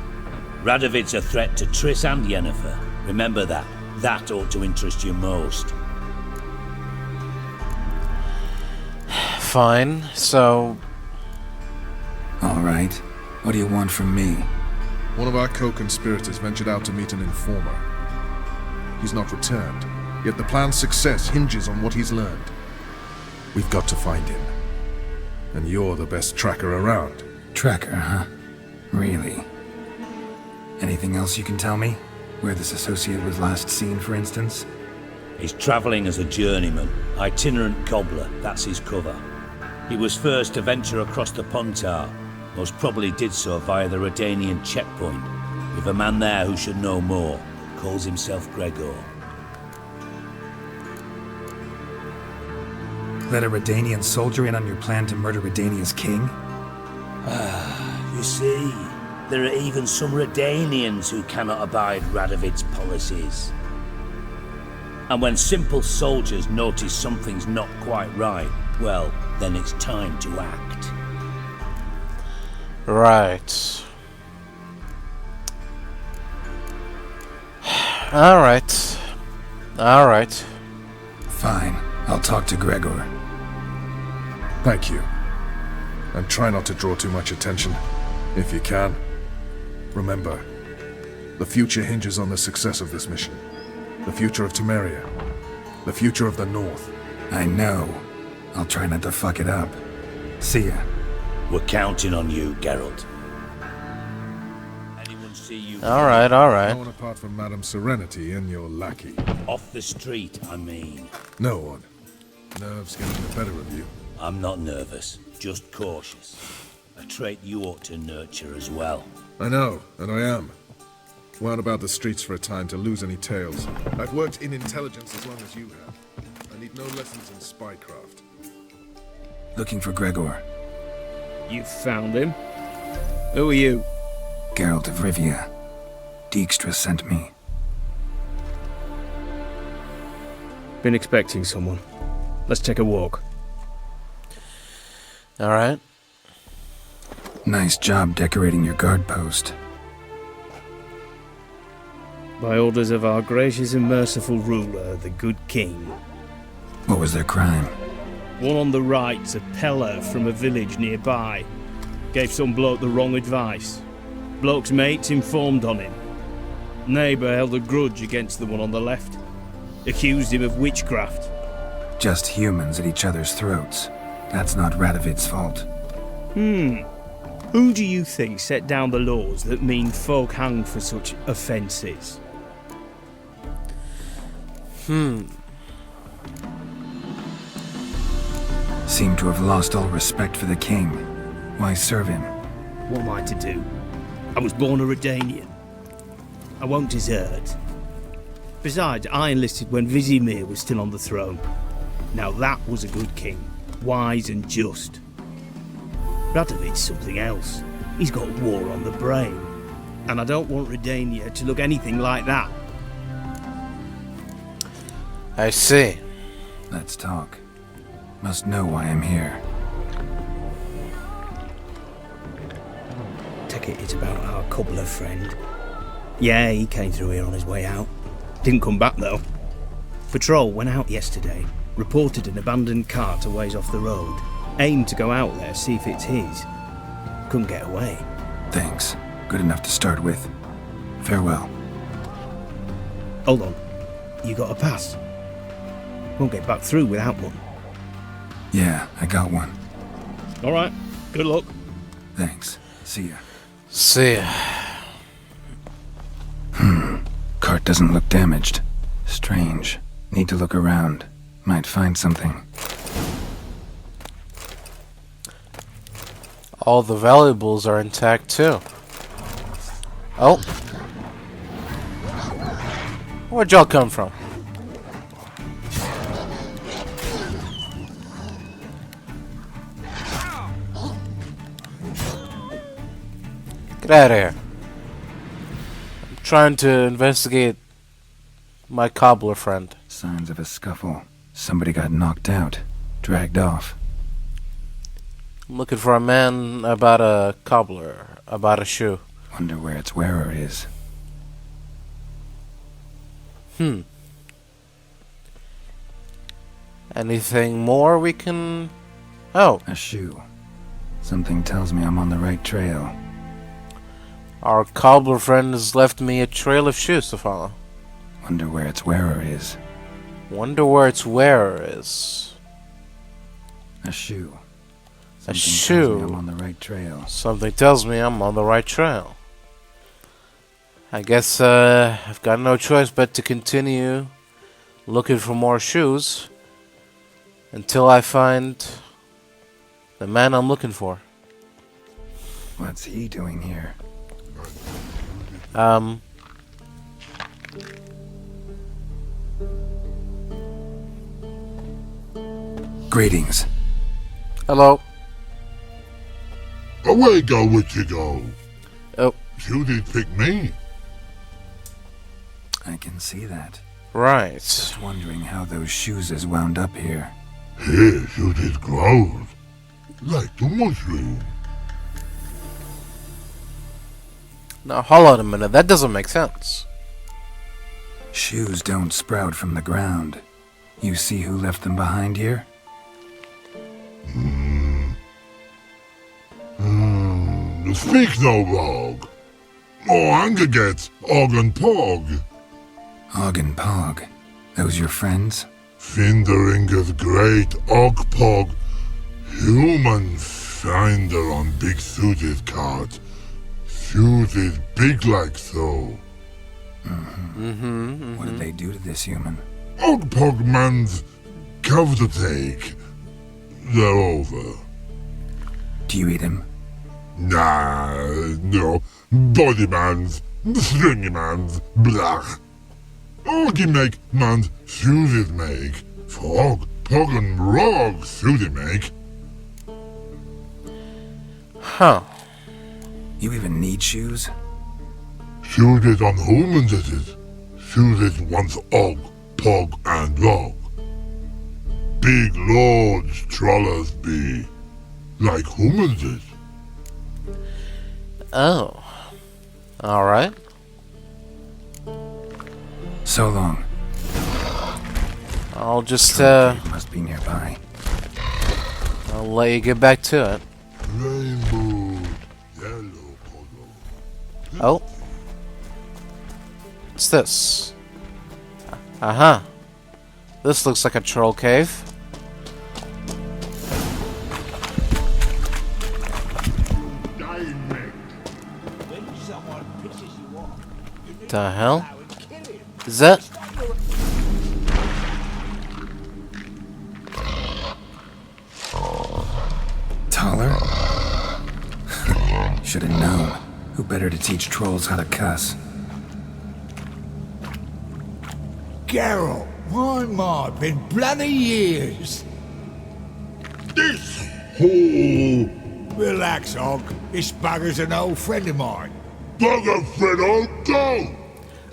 Radovid's a threat to Triss and Yennefer. Remember that. That ought to interest you most. Fine, so... Alright. What do you want from me? One of our co-conspirators ventured out to meet an informer. He's not returned, yet the plan's success hinges on what he's learned. We've got to find him. And you're the best tracker around. Tracker, huh? Really? Anything else you can tell me? Where this associate was last seen, for instance? He's travelling as a journeyman, itinerant cobbler, that's his cover. He was first to venture across the Pontar, most probably did so via the Redanian checkpoint, with a man there who should know more, calls himself Gregor. Let a Redanian soldier in on your plan to murder Redania's king? You see, there are even some Redanians who cannot abide Radovid's policies. And when simple soldiers notice something's not quite right, well, then it's time to act. Right. Alright. Alright. Fine. I'll talk to Gregor. Thank you. And try not to draw too much attention, if you can. Remember, the future hinges on the success of this mission. The future of Temeria. The future of the North. I know. I'll try not to fuck it up. See ya. We're counting on you, Geralt. see you. Alright, alright. No one apart from Madame Serenity and your lackey. Off the street, I mean. No one. Nerves getting the better of you. I'm not nervous, just cautious. A trait you ought to nurture as well. I know, and I am. Wound about the streets for a time to lose any tales. I've worked in intelligence as long as you have. I need no lessons in spycraft. Looking for Gregor. You found him? Who are you? Geralt of Rivia. Dijkstra sent me. Been expecting someone. Let's take a walk. Alright. Nice job decorating your guard post. By orders of our gracious and merciful ruler, the good king. What was their crime? One on the right's a peller from a village nearby. Gave some bloke the wrong advice. Bloke's mates informed on him. Neighbour held a grudge against the one on the left. Accused him of witchcraft. Just humans at each other's throats. That's not Radovid's fault. Who do you think set down the laws that mean folk hang for such offences? Seem to have lost all respect for the king. Why serve him? What am I to do? I was born a Redanian. I won't desert. Besides, I enlisted when Vizimir was still on the throne. Now that was a good king, wise and just. Radovid's something else. He's got war on the brain. And I don't want Redania to look anything like that. I see. Let's talk. Must know why I'm here. Take it it's about our cobbler friend. Yeah, he came through here on his way out. Didn't come back though. Patrol went out yesterday, reported an abandoned cart a ways off the road. Aimed to go out there, see if it's his. Couldn't get away. Thanks. Good enough to start with. Farewell. Hold on. You got a pass? Won't get back through without one. Yeah, I got one. Alright. Good luck. Thanks. See ya. See ya. Cart doesn't look damaged. Strange. Need to look around. Might find something. All the valuables are intact too. Oh. Where'd y'all come from? Get out of here. I'm trying to investigate my cobbler friend. Signs of a scuffle. Somebody got knocked out. Dragged off. I'm looking for a man about a cobbler, about a shoe. Wonder where its wearer is. Anything more we can... Oh. A shoe. Something tells me I'm on the right trail. Our cobbler friend has left me a trail of shoes to follow. Wonder where its wearer is. Wonder where its wearer is. A shoe. A Something shoe. tells me I'm on the right trail. Something tells me I'm on the right trail. I guess I've got no choice but to continue looking for more shoes until I find the man I'm looking for. What's he doing here? Greetings. Hello. Away go, witch you go. Oh. You did pick me. I can see that. Right. Just wondering how those shoes is wound up here. Here, you did grow. Like the mushroom. Now, hold on a minute. That doesn't make sense. Shoes don't sprout from the ground. You see who left them behind here? Speak no log. Oh, anger gets Og and Pog. Og and Pog. Those your friends? Finderinger's great Og Pog. Human finder on big suited cart. Shoes is big like so. What did they do to this human? Old Pogman's cover to take. They're over. Do you eat him? Nah, no. Body man's, stringy man's, blah. Orgy make man's shoes make. Frog, pog and rog shoes make. Huh. You even need shoes? Shoes is on humans it is. Shoes is once og, pog and log. Big lords trollers be. Like humans is. Oh. Alright. So long. I'll just, must be nearby. I'll let you get back to it. Rainbow, yellow color. Oh. What's this? Uh-huh. This looks like a troll cave. The hell? Is that? Taller? Should have known. Who better to teach trolls how to cuss? Geralt, my, been bloody years. This hole. Relax, Og. This bugger's an old friend of mine. Bugger friend old dog.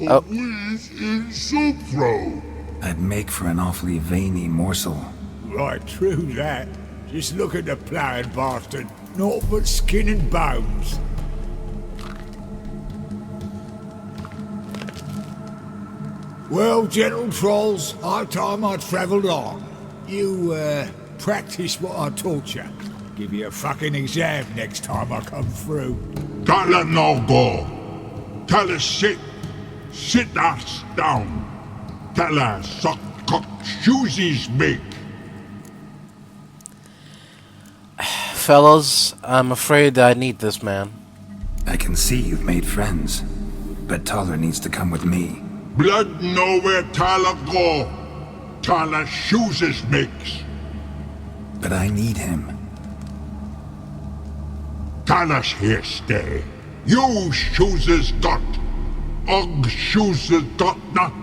Oh. Always in soup throw. I'd make for an awfully veiny morsel. Right, true that. Just look at the ploughing bastard. Naught but skin and bones. Well, gentle trolls, high time I travelled on. You, practice what I taught you. Give you a fucking exam next time I come through. Can't let no go. Tell her sit. Sit ass down. Tell her suck cock shoesies make. Fellows, I'm afraid I need this man. I can see you've made friends, but Taller needs to come with me. Blood nowhere Tyler go. Tyler shoesies makes. But I need him. Tyler's here stay. You shoesies got. Og shoesies got not.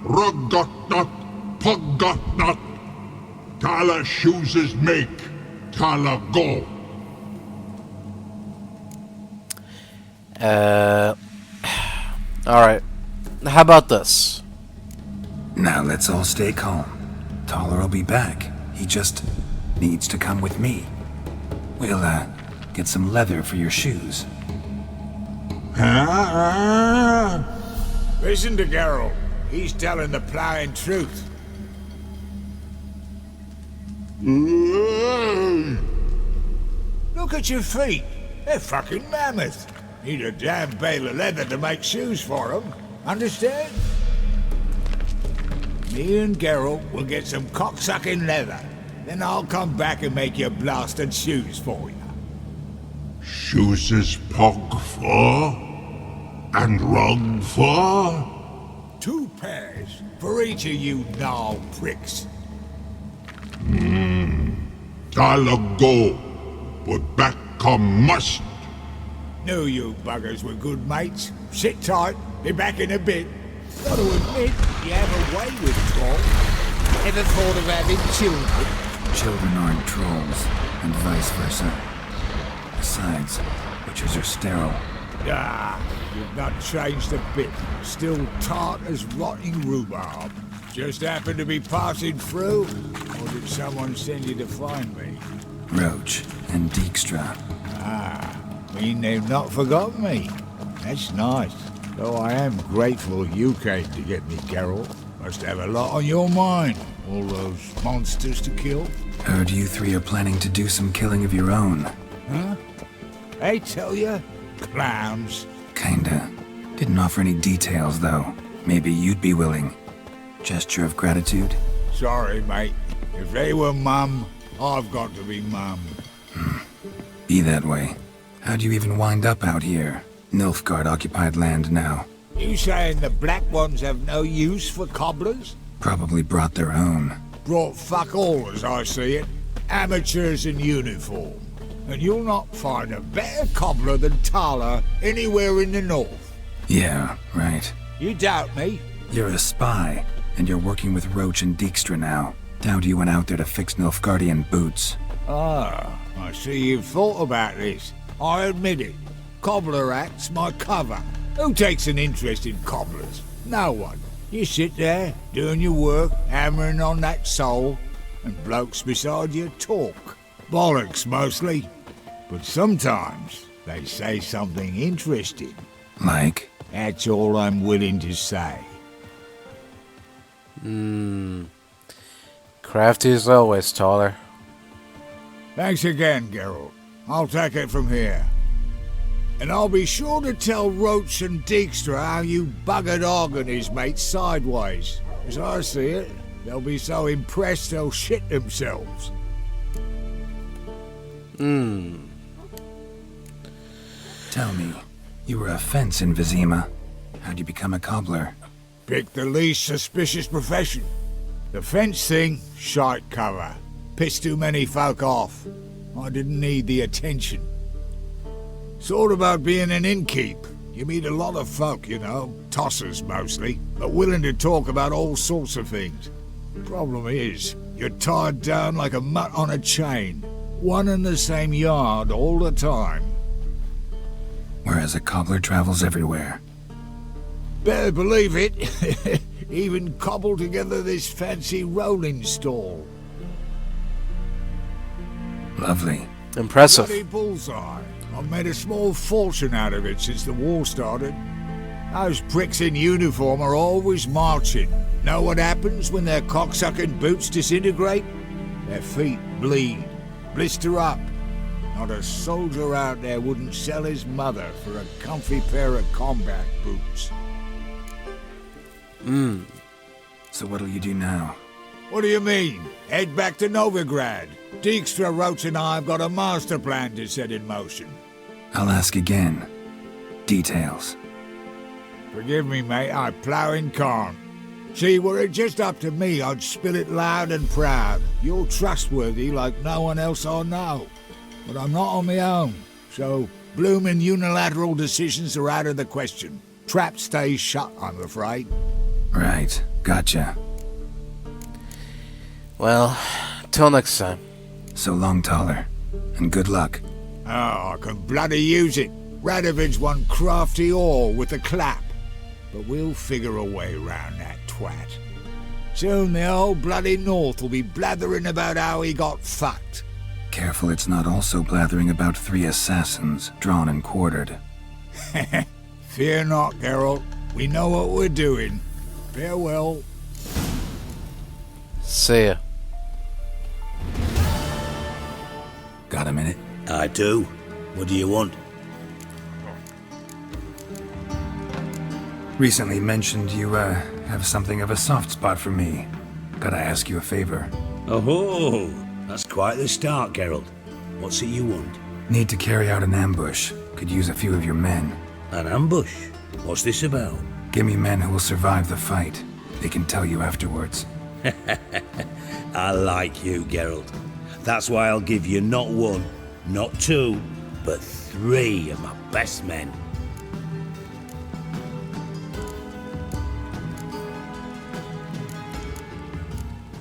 Rug got not. Pug got not. Tyler shoesies make. Tyler go. Alright. How about this? Now let's all stay calm. Taller will be back. He just needs to come with me. We'll, get some leather for your shoes. Listen to Geralt. He's telling the ploughing truth. Look at your feet. They're fucking mammoth. Need a damn bale of leather to make shoes for them. Understand? Me and Geralt will get some cocksucking leather. Then I'll come back and make your blasted shoes for you. Shoesies pog for? And rug for? 2 pairs for each of you gnarl pricks. Tyler go. But back come must. Knew you buggers were good mates. Sit tight, be back in a bit. Gotta admit, you have a way with trolls. Ever thought of having children? Children aren't trolls, and vice versa. Besides, witches are sterile. Ah, you've not changed a bit. Still tart as rotting rhubarb. Just happened to be passing through? Or did someone send you to find me? Roach and Dijkstra. Ah, mean they've not forgotten me. That's nice. Though I am grateful you came to get me, Geralt. Must have a lot on your mind. All those monsters to kill. Heard you 3 are planning to do some killing of your own. Huh? I tell you, clowns. Kinda. Didn't offer any details, though. Maybe you'd be willing. Gesture of gratitude? Sorry, mate. If they were mum, I've got to be mum. Be that way. How'd you even wind up out here? Nilfgaard-occupied land now. You saying the black ones have no use for cobblers? Probably brought their own. Brought fuck all as I see it. Amateurs in uniform. And you'll not find a better cobbler than Tala anywhere in the north. Yeah, right. You doubt me? You're a spy, and you're working with Roach and Dijkstra now. Doubt you went out there to fix Nilfgaardian boots. Ah, I see you've thought about this. I admit it. Cobbler act's my cover. Who takes an interest in cobblers? No one. You sit there, doing your work, hammering on that sole, and blokes beside you talk. Bollocks, mostly. But sometimes they say something interesting. Like? That's all I'm willing to say. Crafty as always, Taller. Thanks again, Geralt. I'll take it from here. And I'll be sure to tell Roach and Dijkstra how you buggered Og and his mates sideways. As I see it, they'll be so impressed they'll shit themselves. Tell me, you were a fence in Vizima. How'd you become a cobbler? Pick the least suspicious profession. The fence thing, shite cover. Pissed too many folk off. I didn't need the attention. Sort about being an innkeep. You meet a lot of folk, you know, tossers mostly, but willing to talk about all sorts of things. Problem is, you're tied down like a mutt on a chain. One and the same yard all the time. Whereas a cobbler travels everywhere. Better believe it. Even cobbled together this fancy rolling stall. Lovely. Impressive. Bloody bullseye. I've made a small fortune out of it since the war started. Those pricks in uniform are always marching. Know what happens when their cocksucking boots disintegrate? Their feet bleed, blister up. Not a soldier out there wouldn't sell his mother for a comfy pair of combat boots. So what'll you do now? What do you mean? Head back to Novigrad. Dijkstra, Roach and I have got a master plan to set in motion. I'll ask again. Details. Forgive me, mate, I ploughing can't. See, were it just up to me, I'd spill it loud and proud. You're trustworthy like no one else I know. But I'm not on my own, so bloomin' unilateral decisions are out of the question. Trap stays shut, I'm afraid. Right, gotcha. Well, till next time. So long, Taller. And good luck. Oh, I can bloody use it. Radovid's one crafty ore with a clap. But we'll figure a way round that twat. Soon the whole bloody north will be blathering about how he got fucked. Careful it's not also blathering about 3 assassins, drawn and quartered. Fear not, Geralt. We know what we're doing. Farewell. See ya. Got a minute? I do. What do you want? Recently mentioned you, have something of a soft spot for me. Gotta ask you a favor. Oh, that's quite the start, Geralt. What's it you want? Need to carry out an ambush. Could use a few of your men. An ambush? What's this about? Give me men who will survive the fight. They can tell you afterwards. I like you, Geralt. That's why I'll give you not 1, not 2, but 3 of my best men.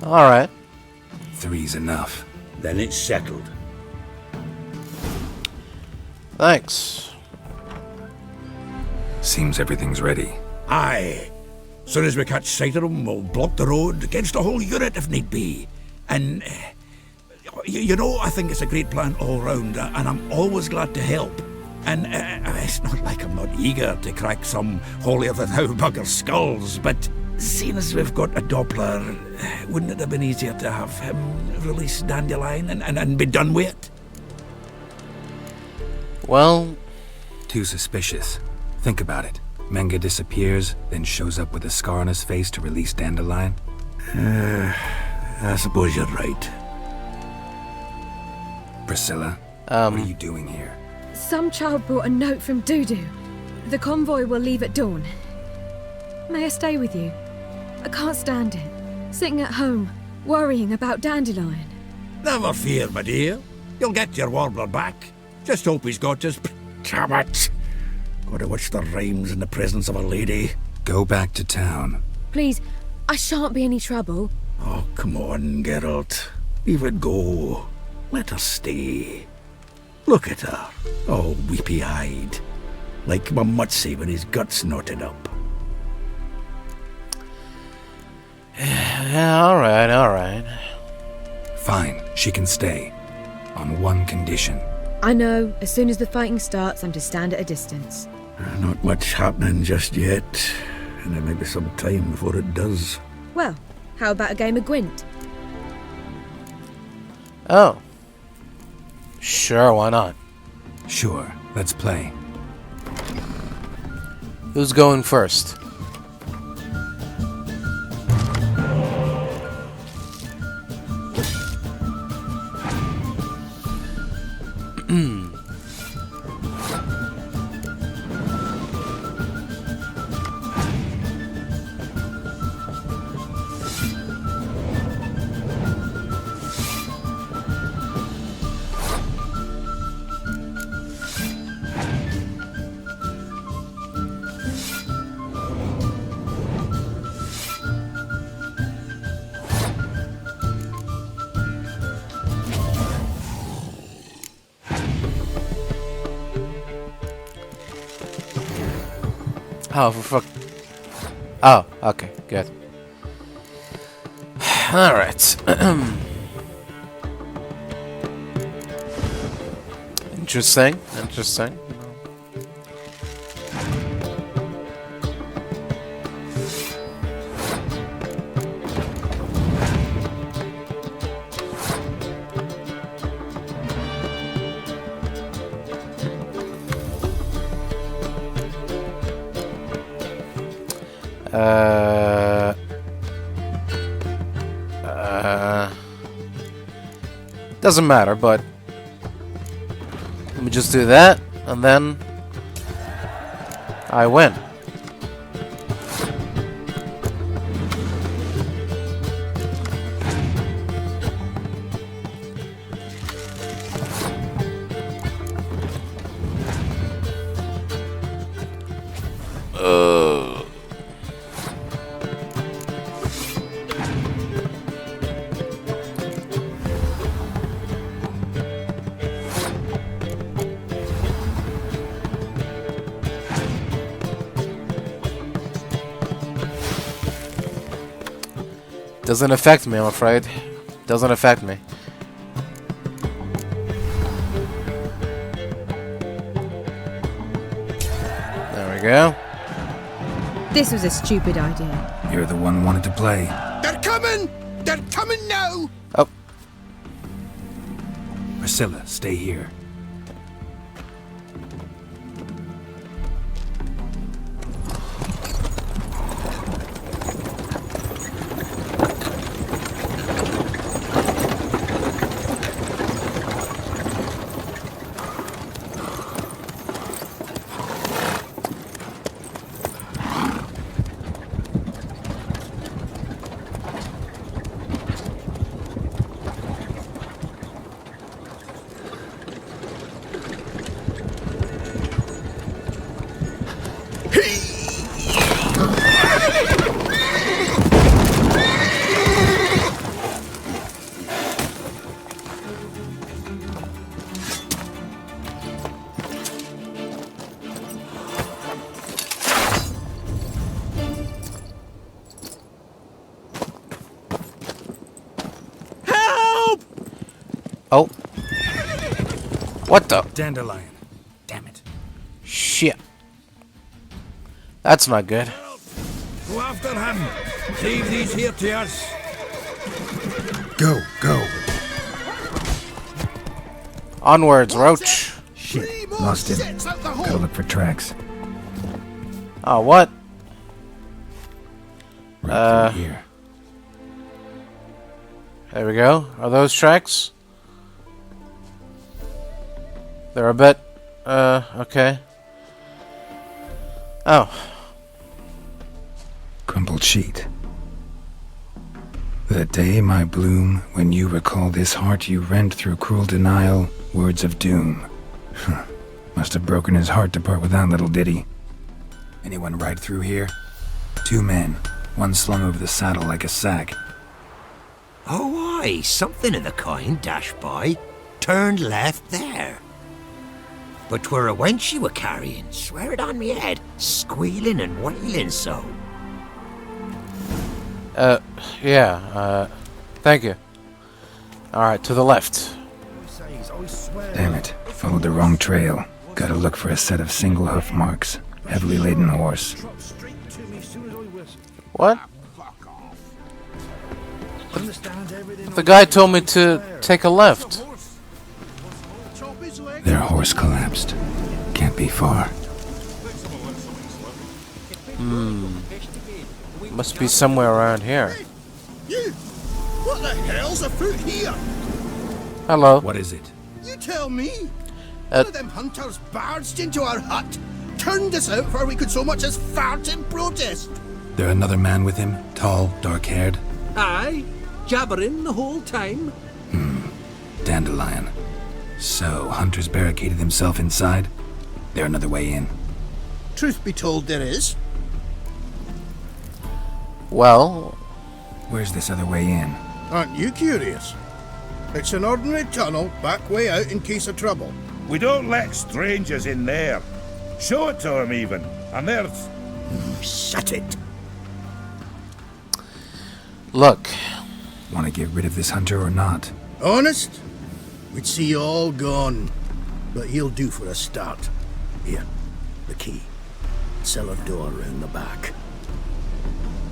Alright. 3's enough. Then it's settled. Thanks. Seems everything's ready. Aye. Soon as we catch sight of them, we'll block the road against a whole unit if need be. And, you know, I think it's a great plan all round, and I'm always glad to help. And it's not like I'm not eager to crack some holier-than-thou bugger's skulls, but seeing as we've got a Doppler, wouldn't it have been easier to have him release Dandelion and be done with it? Well... Too suspicious. Think about it. Menga disappears, then shows up with a scar on his face to release Dandelion. I suppose you're right. Priscilla, what are you doing here? Some child brought a note from Dudu. The convoy will leave at dawn. May I stay with you? I can't stand it. Sitting at home, worrying about Dandelion. Never fear, my dear. You'll get your warbler back. Just hope he's got his... Damn it! Gotta watch the rhymes in the presence of a lady. Go back to town. Please, I shan't be any trouble. Oh, come on, Geralt. Leave it go. Let her stay. Look at her, all weepy-eyed. Like my mutsy with his guts knotted up. Yeah, alright. Fine, she can stay. On one condition. I know, as soon as the fighting starts, I'm to stand at a distance. Not much happening just yet, and there may be some time before it does. Well, how about a game of Gwent? Oh. Sure, why not? Sure, let's play. Who's going first? Oh, for fuck. Oh, okay, good. Alright. Interesting. Doesn't matter, but let me just do that, and then I win. Doesn't affect me, I'm afraid. Doesn't affect me. There we go. This was a stupid idea. You're the one who wanted to play. They're coming! They're coming now! Oh. Priscilla, stay here. Oh. What the? Dandelion. Damn it. Shit. That's not good. Go after him. Leave these here to us. Go. Onwards, Roach. Shit, lost him. Gotta look for tracks. Oh, what? Right through here. There we go. Are those tracks? They're a bit, okay. Oh. Crumpled sheet. The day my bloom, when you recall this heart you rent through cruel denial, words of doom. Must have broken his heart to part with that little ditty. Anyone ride through here? 2 men, one slung over the saddle like a sack. Oh, aye, something of the kind dashed by. Turned left there. But 'twere a wench you were carrying, swear it on me head, squealing and wailing so. Thank you. Alright, to the left. Damn it, followed the wrong trail. Gotta look for a set of single hoof marks. Heavily laden horse. What? The guy told me to take a left. Their horse collapsed. Can't be far. Must be somewhere around here. You! What the hell's afoot here? Hello. What is it? You tell me. One of them hunters barged into our hut, turned us out before we could so much as fart in protest. There another man with him? Tall, dark-haired? Aye, jabbering the whole time. Dandelion. So, Hunter's barricaded himself inside? There another way in? Truth be told, there is. Well... Where's this other way in? Aren't you curious? It's an ordinary tunnel, back way out in case of trouble. We don't let strangers in there. Show it to them even, and there's... Shut it. Look. Want to get rid of this hunter or not? Honest? We'd see you all gone. But he'll do for a start. Here, the key. Cellar door round the back.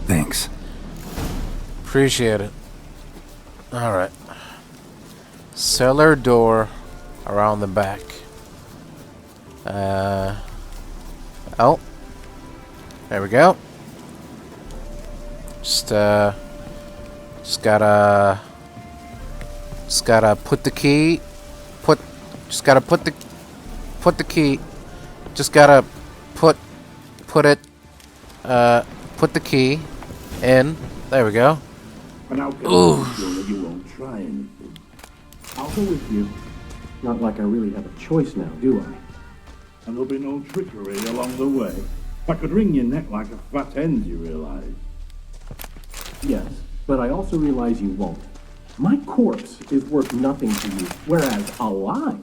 Thanks. Appreciate it. Alright. Cellar door around the back. Oh. There we go. Just gotta put the key. Just gotta put the key. Just gotta put the key in. There we go. But now, you won't try anything. I'll go with you. Not like I really have a choice now, do I? And there'll be no trickery along the way. I could wring your neck like a fat hen, you realize? Yes, but I also realize you won't. My corpse is worth nothing to you, whereas alive,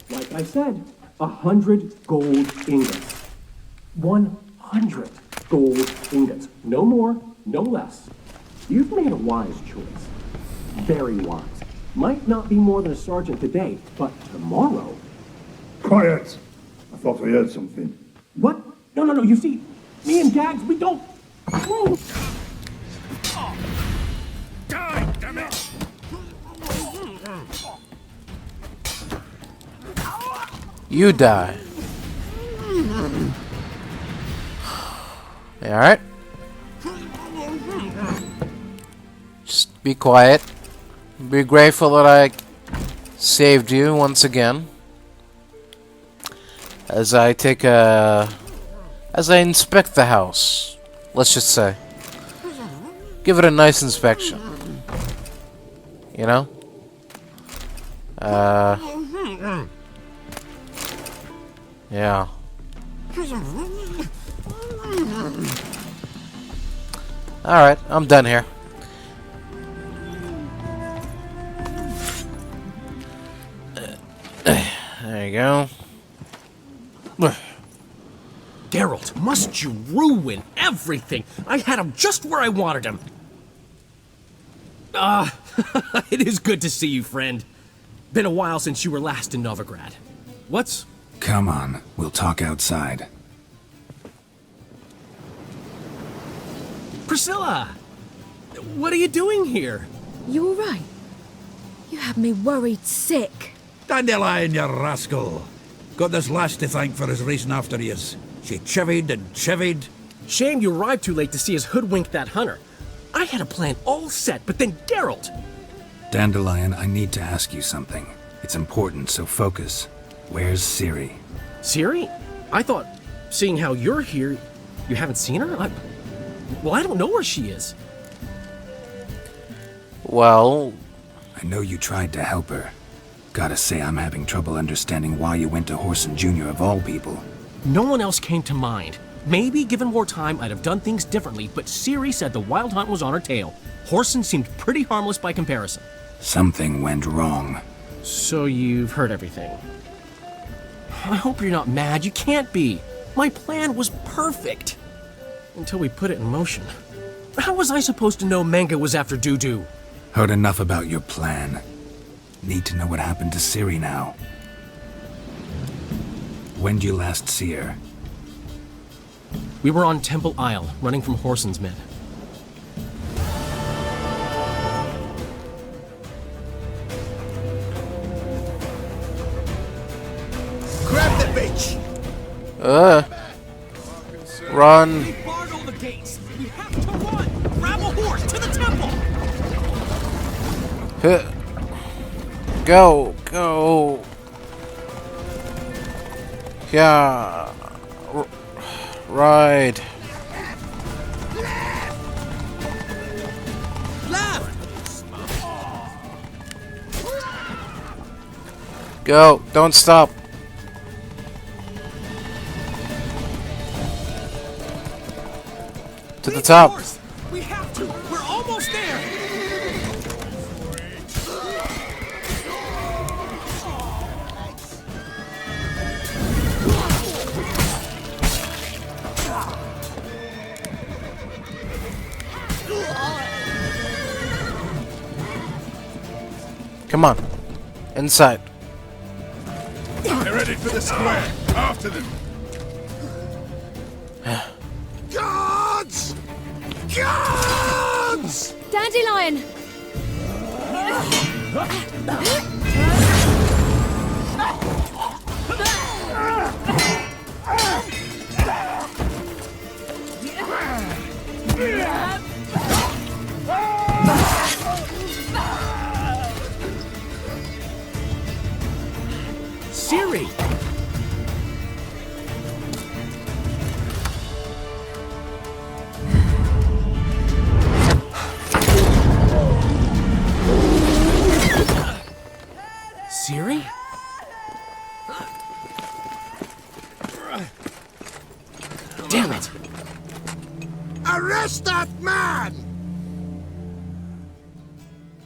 like I said, 100 gold ingots. 100 gold ingots. No more, no less. You've made a wise choice. Very wise. Might not be more than a sergeant today, but tomorrow... Quiet! I thought I heard something. What? No, you see, me and Gags, we don't... Oh. Die, damn it! You die. Alright. Just be quiet. Be grateful that I saved you once again. As I inspect the house. Let's just say. Give it a nice inspection. You know? Yeah. Alright, I'm done here. There you go. Geralt, must you ruin everything? I had him just where I wanted him. It is good to see you, friend. Been a while since you were last in Novigrad. What's... Come on, we'll talk outside. Priscilla! What are you doing here? You all right? You had me worried sick. Dandelion, you rascal! Got this lass to thank for his racing after yous. She chivied and chivied. Shame you arrived too late to see us hoodwink that hunter. I had a plan all set, but then Geralt... Dandelion, I need to ask you something. It's important, so focus. Where's Ciri? Ciri? I thought... seeing how you're here, you haven't seen her? Well, I don't know where she is. Well... I know you tried to help her. Gotta say, I'm having trouble understanding why you went to Horson Jr. of all people. No one else came to mind. Maybe, given more time, I'd have done things differently, but Ciri said the Wild Hunt was on her tail. Horson seemed pretty harmless by comparison. Something went wrong. So you've heard everything. I hope you're not mad. You can't be. My plan was perfect. Until we put it in motion. How was I supposed to know Manga was after Dudu? Heard enough about your plan. Need to know what happened to Ciri now. When'd you last see her? We were on Temple Isle, running from Horson's men. Grab the bitch! Run. We barred all the gates. We have to run. Grab a horse to the temple. Go. Yeah. Ride. Left. Go. Don't stop. To the top. We have to. We're almost there. Come on. Inside. They're ready for the square. After them. Guards! Guards! Dandelion! Ciri! Ciri? Damn it! Arrest that man!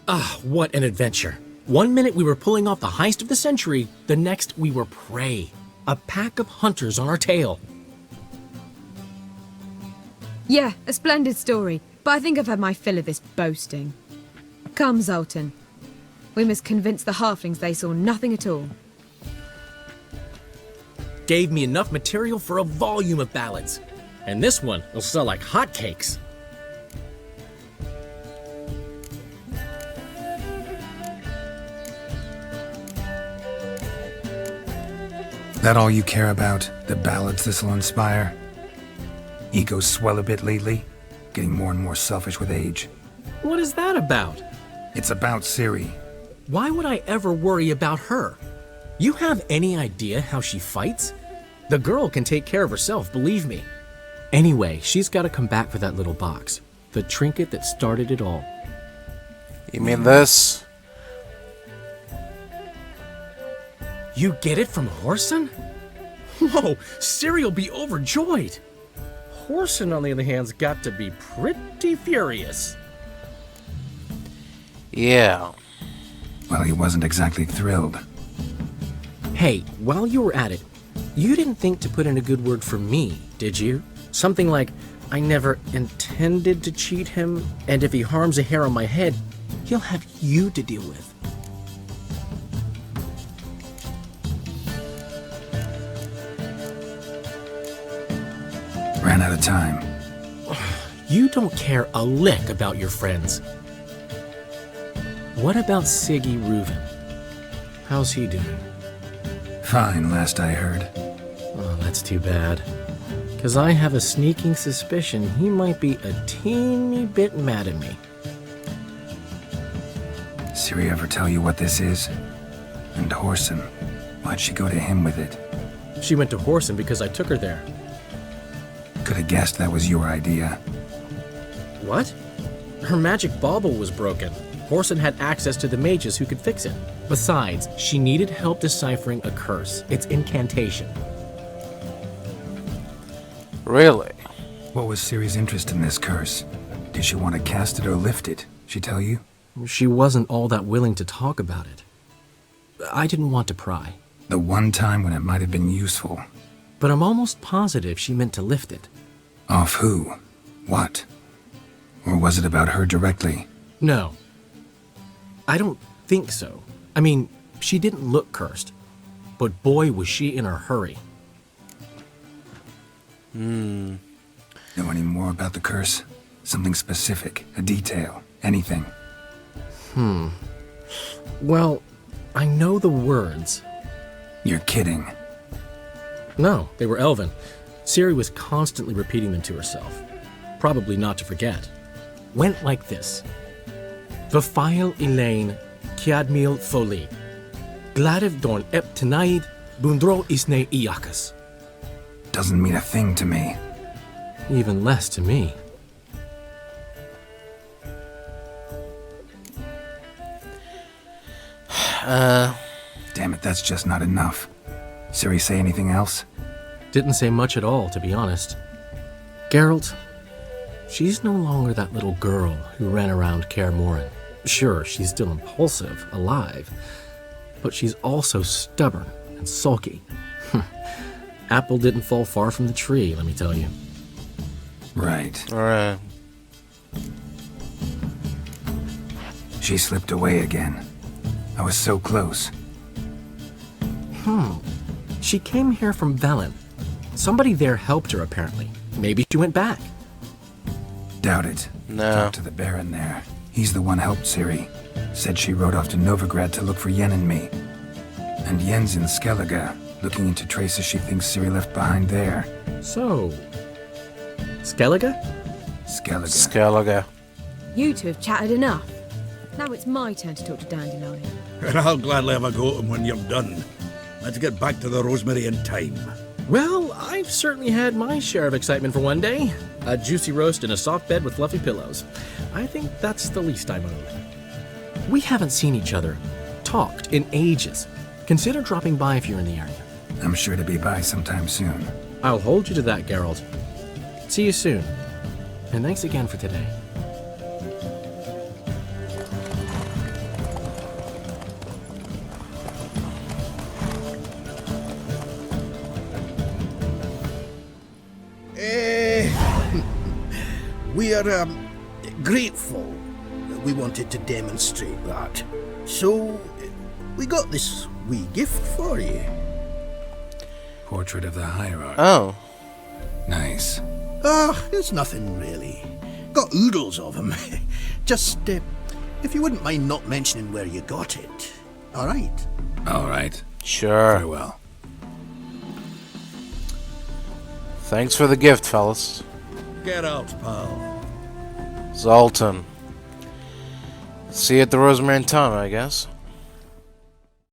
Ah, what an adventure. 1 minute we were pulling off the heist of the century, the next we were prey. A pack of hunters on our tail. Yeah, a splendid story, but I think I've had my fill of this boasting. Come, Zoltan. We must convince the halflings they saw nothing at all. Gave me enough material for a volume of ballads. And this one will sell like hotcakes. That all you care about? The ballads this'll inspire? Ego swell a bit lately? Getting more and more selfish with age. What is that about? It's about Ciri. Why would I ever worry about her? You have any idea how she fights? The girl can take care of herself, believe me. Anyway, she's got to come back for that little box. The trinket that started it all. You mean this? You get it from Horson? Whoa, Ciri'll be overjoyed. Horson, on the other hand's got to be pretty furious. Yeah. Well, he wasn't exactly thrilled. Hey, while you were at it, you didn't think to put in a good word for me, did you? Something like, I never intended to cheat him, and if he harms a hair on my head, he'll have you to deal with. Ran out of time. You don't care a lick about your friends. What about Siggy Reuven? How's he doing? Fine, last I heard. Oh, that's too bad. Because I have a sneaking suspicion he might be a teeny bit mad at me. Ciri ever tell you what this is? And Horson, why'd she go to him with it? She went to Horson because I took her there. Could have guessed that was your idea. What? Her magic bauble was broken. Horson had access to the mages who could fix it. Besides, she needed help deciphering a curse. It's incantation. Really? What was Ciri's interest in this curse? Did she want to cast it or lift it? She tell you? She wasn't all that willing to talk about it. I didn't want to pry. The one time when it might have been useful. But I'm almost positive she meant to lift it. Off who? What? Or was it about her directly? No. I don't think so. I mean, she didn't look cursed. But boy, was she in a hurry. Know any more about the curse? Something specific, a detail, anything? Well, I know the words. You're kidding. No, they were Elven. Ciri was constantly repeating them to herself. Probably not to forget. Went like this. Vafile Elaine, Kiadmil Foli. Gladiv Dorn Ep Tenaid, Bundro Isne Iakas. Doesn't mean a thing to me. Even less to me. Damn it, that's just not enough. Ciri say anything else? Didn't say much at all, to be honest. Geralt, she's no longer that little girl who ran around Kaer Morhen. Sure, she's still impulsive, alive, but she's also stubborn and sulky. Apple didn't fall far from the tree, let me tell you. Right. Alright. She slipped away again. I was so close. She came here from Velen. Somebody there helped her, apparently. Maybe she went back. Doubt it. No. Talk to the Baron there. He's the one helped Ciri. Said she rode off to Novigrad to look for Yen and me. And Yen's in Skellige, looking into traces she thinks Ciri left behind there. So, Skellige? Skellige. Skellige. You two have chatted enough. Now it's my turn to talk to Dandelion. And I'll gladly have a go at him when you're done. Let's get back to the Rosemary in time. Well, I've certainly had my share of excitement for one day. A juicy roast in a soft bed with fluffy pillows. I think that's the least I'm owed. We haven't seen each other, talked in ages. Consider dropping by if you're in the area. I'm sure to be by sometime soon. I'll hold you to that, Geralt. See you soon. And thanks again for today. We are grateful that we wanted to demonstrate that. So, we got this wee gift for you. Portrait of the Hierarch. Oh. Nice. It's nothing really. Got oodles of them. Just, if you wouldn't mind not mentioning where you got it. All right? All right. Sure. Very well. Thanks for the gift, fellas. Get out, pal. Zoltan. See you at the Rosemary in time, I guess.